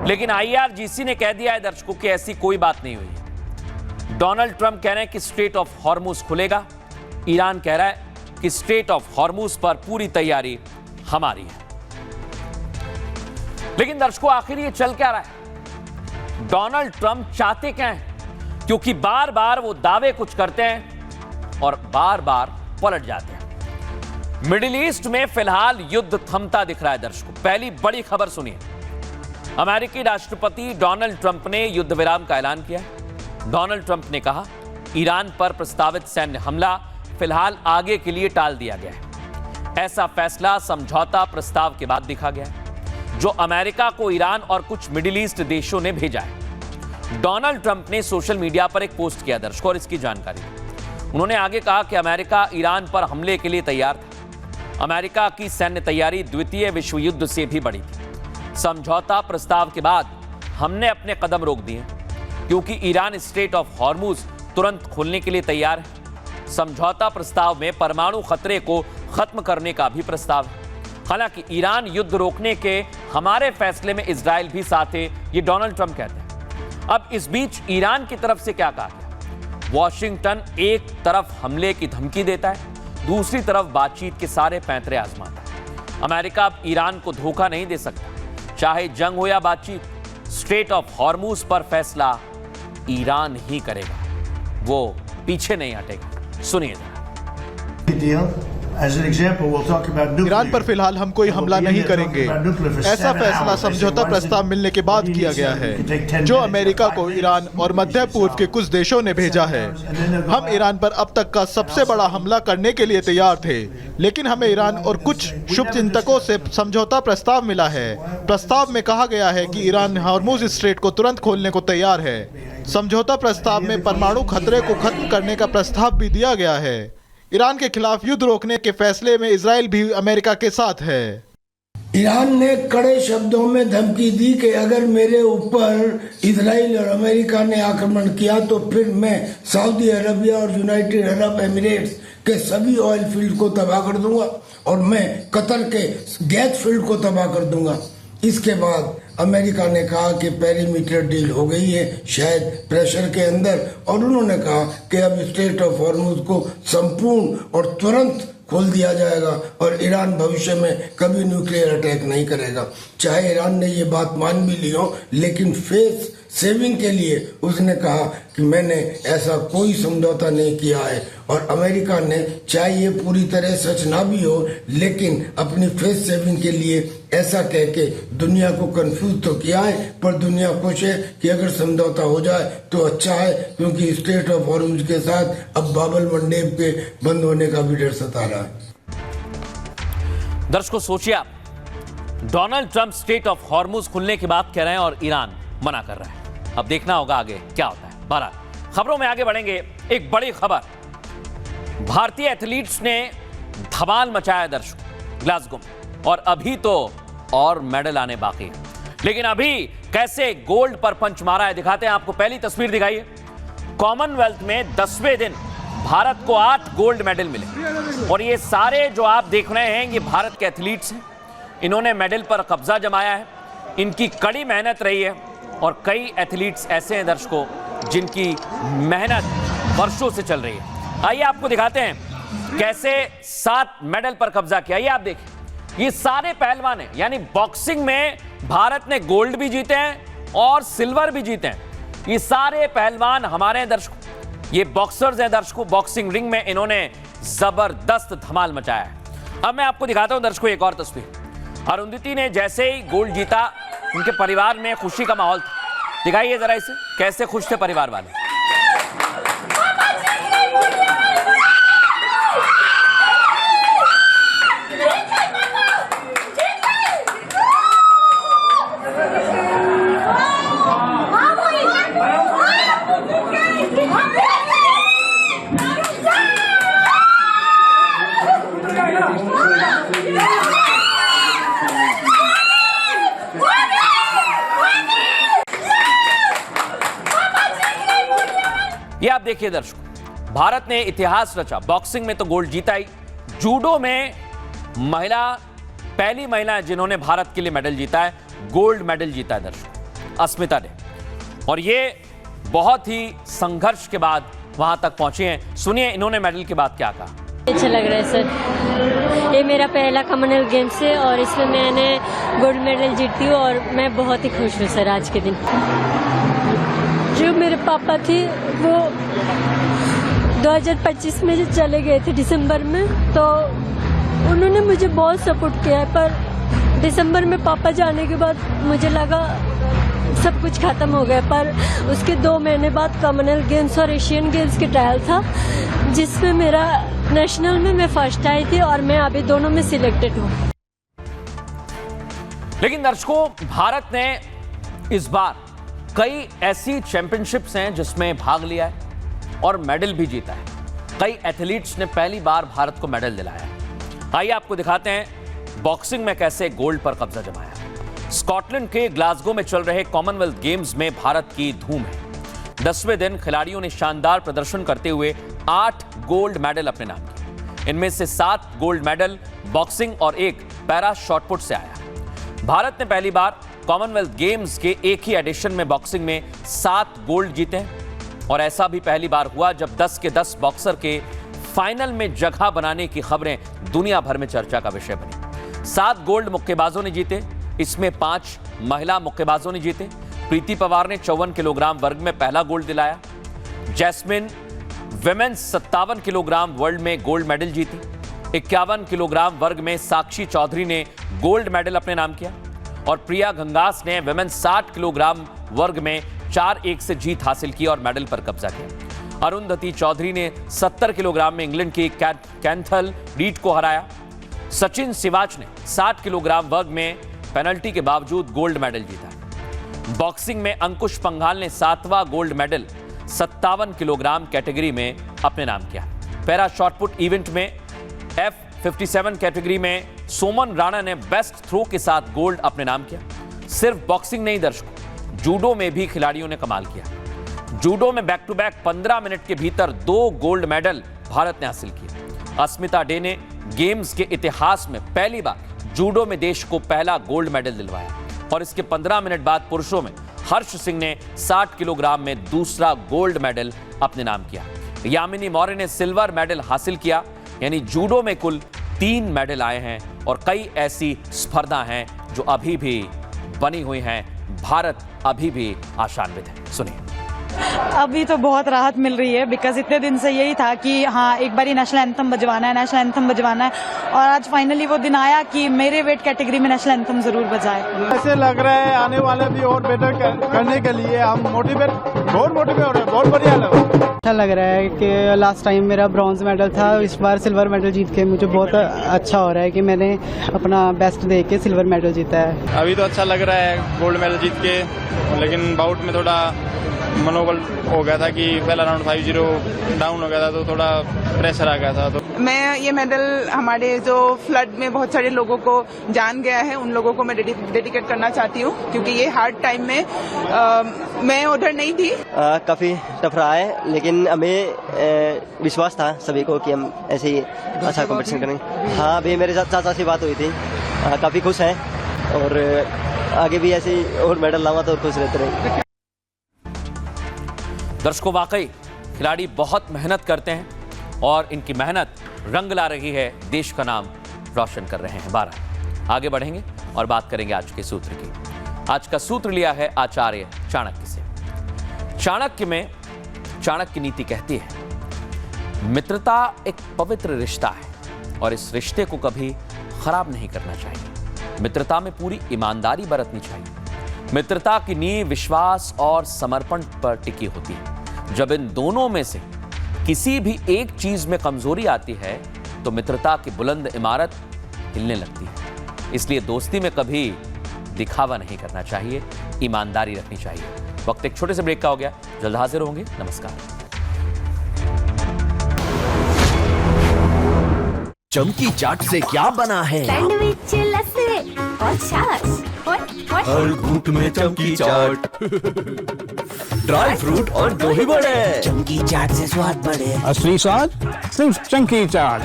लेकिन IRGC ने कह दिया है दर्शकों कि ऐसी कोई बात नहीं हुई है। डोनाल्ड ट्रंप कह रहे हैं कि स्ट्रेट ऑफ हॉर्मुज खुलेगा, ईरान कह रहा है कि स्ट्रेट ऑफ हॉर्मुज पर पूरी तैयारी हमारी है। लेकिन दर्शकों आखिर ये चल क्या रहा है, डोनाल्ड ट्रंप चाहते क्या हैं? क्योंकि बार बार वो दावे कुछ करते हैं और बार बार पलट जाते हैं। मिडिल ईस्ट में फिलहाल युद्ध थमता दिख रहा है दर्शकों। पहली बड़ी खबर सुनिए, अमेरिकी राष्ट्रपति डोनाल्ड ट्रंप ने युद्ध विराम का ऐलान किया। डोनाल्ड ट्रंप ने कहा ईरान पर प्रस्तावित सैन्य हमला फिलहाल आगे के लिए टाल दिया गया है। ऐसा फैसला समझौता प्रस्ताव के बाद दिखा गया है जो अमेरिका को ईरान और कुछ मिडिल ईस्ट देशों ने भेजा है। डोनाल्ड ट्रंप ने सोशल मीडिया पर एक पोस्ट किया दर्शकों, और इसकी जानकारी उन्होंने आगे कहा कि अमेरिका ईरान पर हमले के लिए तैयार था। अमेरिका की सैन्य तैयारी द्वितीय विश्व युद्ध से भी बड़ी थी। समझौता प्रस्ताव के बाद हमने अपने कदम रोक दिए क्योंकि ईरान स्ट्रेट ऑफ हॉर्मुज तुरंत खोलने के लिए तैयार है। समझौता प्रस्ताव में परमाणु खतरे को खत्म करने का भी प्रस्ताव है। हालांकि ईरान युद्ध रोकने के हमारे फैसले में इजराइल भी साथ है, ये डोनाल्ड ट्रंप कहते हैं। अब इस बीच ईरान की तरफ से क्या कहा गया? वॉशिंगटन एक तरफ हमले की धमकी देता है, दूसरी तरफ बातचीत के सारे पैंतरे आजमाता है। अमेरिका अब ईरान को धोखा नहीं दे सकता, चाहे जंग हो या बातचीत। स्ट्रेट ऑफ हॉर्मुज पर फैसला ईरान ही करेगा, वो पीछे नहीं हटेगा। सुनिए ईरान पर फिलहाल हम कोई हमला नहीं करेंगे। ऐसा फैसला समझौता प्रस्ताव मिलने के बाद किया गया है जो अमेरिका को ईरान और मध्य पूर्व के कुछ देशों ने भेजा है। हम ईरान पर अब तक का सबसे बड़ा हमला करने के लिए तैयार थे, लेकिन हमें ईरान और कुछ शुभचिंतकों से समझौता प्रस्ताव मिला है। प्रस्ताव में कहा गया है कि ईरान हॉर्मुज स्ट्रेट को तुरंत खोलने को तैयार है। समझौता प्रस्ताव में परमाणु खतरे को खत्म करने का प्रस्ताव भी दिया गया है। ईरान के खिलाफ युद्ध रोकने के फैसले में इजराइल भी अमेरिका के साथ है। ईरान ने कड़े शब्दों में धमकी दी कि अगर मेरे ऊपर इजराइल और अमेरिका ने आक्रमण किया तो फिर मैं सऊदी अरबिया और यूनाइटेड अरब एमिरेट्स के सभी ऑयल फील्ड को तबाह कर दूंगा और मैं कतर के गैस फील्ड को तबाह कर दूंगा। इसके बाद अमेरिका ने कहा कि पेरीमीटर डील हो गई है, शायद प्रेशर के अंदर, और उन्होंने कहा कि अब स्ट्रेट ऑफ हॉर्मुज को संपूर्ण और तुरंत खोल दिया जाएगा और ईरान भविष्य में कभी न्यूक्लियर अटैक नहीं करेगा। चाहे ईरान ने ये बात मान भी ली हो, लेकिन फेस सेविंग के लिए उसने कहा कि मैंने ऐसा कोई समझौता नहीं किया है। और अमेरिका ने चाहे ये पूरी तरह सच ना भी हो, लेकिन अपनी फेस सेविंग के लिए ऐसा कह के दुनिया को कंफ्यूज तो किया है, पर दुनिया खुश है कि अगर समझौता हो जाए तो अच्छा है, क्योंकि स्ट्रेट ऑफ हॉर्मुज के साथ अब बाबल मंडेब के बंद होने का भी डर सता रहा है। दर्शकों सोचिए आप, Donald Trump straight of Hormuz खुलने की बात कह रहे हैं और ईरान मना कर रहा है। अब देखना होगा आगे क्या होता है। बहरहाल खबरों में आगे बढ़ेंगे। एक बड़ी खबर, भारतीय एथलीट्स ने धमाल मचाया दर्शकों ग्लासगो में। और अभी तो और मेडल आने बाकी है। लेकिन अभी कैसे गोल्ड पर पंच मारा है दिखाते हैं आपको। पहली तस्वीर दिखाइए। कॉमनवेल्थ में 10वें दिन भारत को 8 गोल्ड मेडल मिले और ये सारे जो आप देख रहे हैं ये भारत के एथलीट्स हैं। इन्होंने मेडल पर कब्जा जमाया है। इनकी कड़ी मेहनत रही है और कई एथलीट्स ऐसे हैं दर्शकों जिनकी मेहनत वर्षों से चल रही है। आइए आपको दिखाते हैं कैसे 7 मेडल पर कब्जा किया। ये आप देखिए, ये सारे पहलवान हैं, यानी बॉक्सिंग में भारत ने गोल्ड भी जीते हैं और सिल्वर भी जीते हैं। ये सारे पहलवान हमारे दर्शकों, ये बॉक्सर्स हैं दर्शकों। बॉक्सिंग रिंग में इन्होंने जबरदस्त धमाल मचाया है। अब मैं आपको दिखाता हूं दर्शकों एक और तस्वीर। अरुंधति ने जैसे ही गोल्ड जीता उनके परिवार में खुशी का माहौल था। दिखाइए जरा इसे, कैसे खुश थे परिवार वाले। ये आप देखिए दर्शकों, भारत ने इतिहास रचा। बॉक्सिंग में तो गोल्ड जीता ही, जूडो में महिला पहली महिला है जिन्होंने भारत के लिए मेडल जीता है, गोल्ड मेडल जीता है दर्शकों, अस्मिता ने। और ये बहुत ही संघर्ष के बाद वहां तक पहुंची हैं। सुनिए इन्होंने मेडल के बाद क्या कहा। अच्छा लग रहा है सर, ये मेरा पहला कॉमनवेल्थ गेम्स है और इसमें मैंने गोल्ड मेडल जीती हूँ और मैं बहुत ही खुश हूँ सर। आज के दिन जो मेरे पापा थे वो 2025 में जो चले गए थे दिसंबर में, तो उन्होंने मुझे बहुत सपोर्ट किया है, पर दिसंबर में पापा जाने के बाद मुझे लगा सब कुछ खत्म हो गया। पर उसके 2 महीने बाद कॉमनवेल्थ गेम्स और एशियन गेम्स के ट्रायल था जिसमें मेरा नेशनल में मैं फर्स्ट आई थी और मैं अभी दोनों में सिलेक्टेड हूँ। लेकिन दर्शकों, भारत ने इस बार कई ऐसी चैंपियनशिप्स हैं जिसमें भाग लिया है और मेडल भी जीता है। कई एथलीट्स ने पहली बार भारत को मेडल दिलाया है। आइए आपको दिखाते हैं बॉक्सिंग में कैसे गोल्ड पर कब्जा जमाया। स्कॉटलैंड के ग्लासगो में चल रहे कॉमनवेल्थ गेम्स में भारत की धूम है। 10वें दिन खिलाड़ियों ने शानदार प्रदर्शन करते हुए 8 गोल्ड मेडल अपने नाम किए। इनमें से 7 गोल्ड मेडल बॉक्सिंग और 1 पैरा शॉटपुट से आया। भारत ने पहली बार कॉमनवेल्थ गेम्स के एक ही एडिशन में बॉक्सिंग में 7 गोल्ड जीते हैं और ऐसा भी पहली बार हुआ जब 10 के 10 बॉक्सर के फाइनल में जगह बनाने की खबरें दुनिया भर में चर्चा का विषय बनी। 7 गोल्ड मुक्केबाजों ने जीते, इसमें 5 महिला मुक्केबाजों ने जीते। प्रीति पवार ने 54 किलोग्राम वर्ग में पहला गोल्ड दिलाया। जैस्मिन विमेन्स 57 किलोग्राम वर्ल्ड में गोल्ड मेडल जीती। 51 किलोग्राम वर्ग में साक्षी चौधरी ने गोल्ड मेडल अपने नाम किया और प्रिया गंगास ने विमेन्स 60 किलोग्राम वर्ग में 4-1 से जीत हासिल की और मेडल पर कब्जा किया। अरुंधति चौधरी ने 70 किलोग्राम में इंग्लैंड की कैंथल रीड को हराया। सचिन सिवाच ने 60 किलोग्राम वर्ग में पेनल्टी के बावजूद गोल्ड मेडल जीता। बॉक्सिंग में अंकुश पंघाल ने 7वां गोल्ड मेडल 57 किलोग्राम कैटेगरी में अपने नाम किया। पैरा शॉटपुट इवेंट में F57 कैटेगरी में सोमन राणा ने बेस्ट थ्रो के साथ गोल्ड अपने नाम किया। सिर्फ बॉक्सिंग नहीं दर्शकों, जूडो में भी खिलाड़ियों ने कमाल किया। जूडो में बैक टू बैक 15 मिनट के भीतर 2 गोल्ड मेडल भारत ने हासिल किए। अस्मिता डे ने गेम्स के इतिहास में पहली बार जूडो में देश को पहला गोल्ड मेडल दिलवाया और इसके 15 मिनट बाद पुरुषों में हर्ष सिंह ने 60 किलोग्राम में दूसरा गोल्ड मेडल अपने नाम किया। यामिनी मौर्य ने सिल्वर मेडल हासिल किया, यानी जूडो में कुल 3 मेडल आए हैं और कई ऐसी स्पर्धा हैं जो अभी भी बनी हुई हैं। भारत अभी भी आशान्वित है। सुनिए। अभी तो बहुत राहत मिल रही है बिकॉज इतने दिन से यही था कि हाँ एक बारी नेशनल एंथम बजवाना है, नेशनल एंथम बजवाना है और आज फाइनली वो दिन आया कि मेरे वेट कैटेगरी में नेशनल एंथम जरूर बजाए। ऐसे लग रहा है आने वाले भी और बेटर करने के लिए हम बहुत मोटिवेट हो रहे हैं। बहुत बढ़िया अच्छा लग रहा है कि लास्ट टाइम मेरा ब्रॉन्ज मेडल था, इस बार सिल्वर मेडल जीत के मुझे बहुत अच्छा हो रहा है कि मैंने अपना बेस्ट दे के सिल्वर मेडल जीता है। अभी तो अच्छा लग रहा है गोल्ड मेडल जीत के, लेकिन बाउट में थोड़ा मनोबल हो गया था कि पहला राउंड 5-0 डाउन हो गया था, तो थोड़ा प्रेशर आ गया था। तो मैं ये मेडल हमारे जो फ्लड में बहुत सारे लोगों को जान गया है, उन लोगों को मैं डेडिकेट करना चाहती हूँ, क्योंकि ये हार्ड टाइम में मैं उधर नहीं थी। काफ़ी टफ रहा है, लेकिन हमें विश्वास था सभी को कि हम ऐसे ही अच्छा कॉम्पिटिशन करेंगे। हाँ, अभी मेरे साथ चाचा से बात हुई थी, काफ़ी खुश हैं और आगे भी ऐसे ही और मेडल लावा तो और खुश रहते रहेंगे। दर्शकों, वाकई खिलाड़ी बहुत मेहनत करते हैं और इनकी मेहनत रंग ला रही है, देश का नाम रोशन कर रहे हैं। 12 आगे बढ़ेंगे और बात करेंगे आज के सूत्र की। आज का सूत्र लिया है आचार्य चाणक्य से। चाणक्य नीति कहती है, मित्रता एक पवित्र रिश्ता है और इस रिश्ते को कभी खराब नहीं करना चाहिए। मित्रता में पूरी ईमानदारी बरतनी चाहिए। मित्रता की नींव विश्वास और समर्पण पर टिकी होती है। जब इन दोनों में से किसी भी एक चीज में कमजोरी आती है तो मित्रता की बुलंद इमारत हिलने लगती है। इसलिए दोस्ती में कभी दिखावा नहीं करना चाहिए, ईमानदारी रखनी चाहिए। वक्त एक छोटे से ब्रेक का हो गया, जल्द हाजिर होंगे। नमस्कार। चमकी चाट से क्या बना है? सैंडविच, लस्सी और छाछ और हर घूंट में चमकी चाट, ड्राई फ्रूट और दही बड़े। चमकी चाट से स्वाद बढ़े। असली स्वाद सिर्फ चमकी चाट।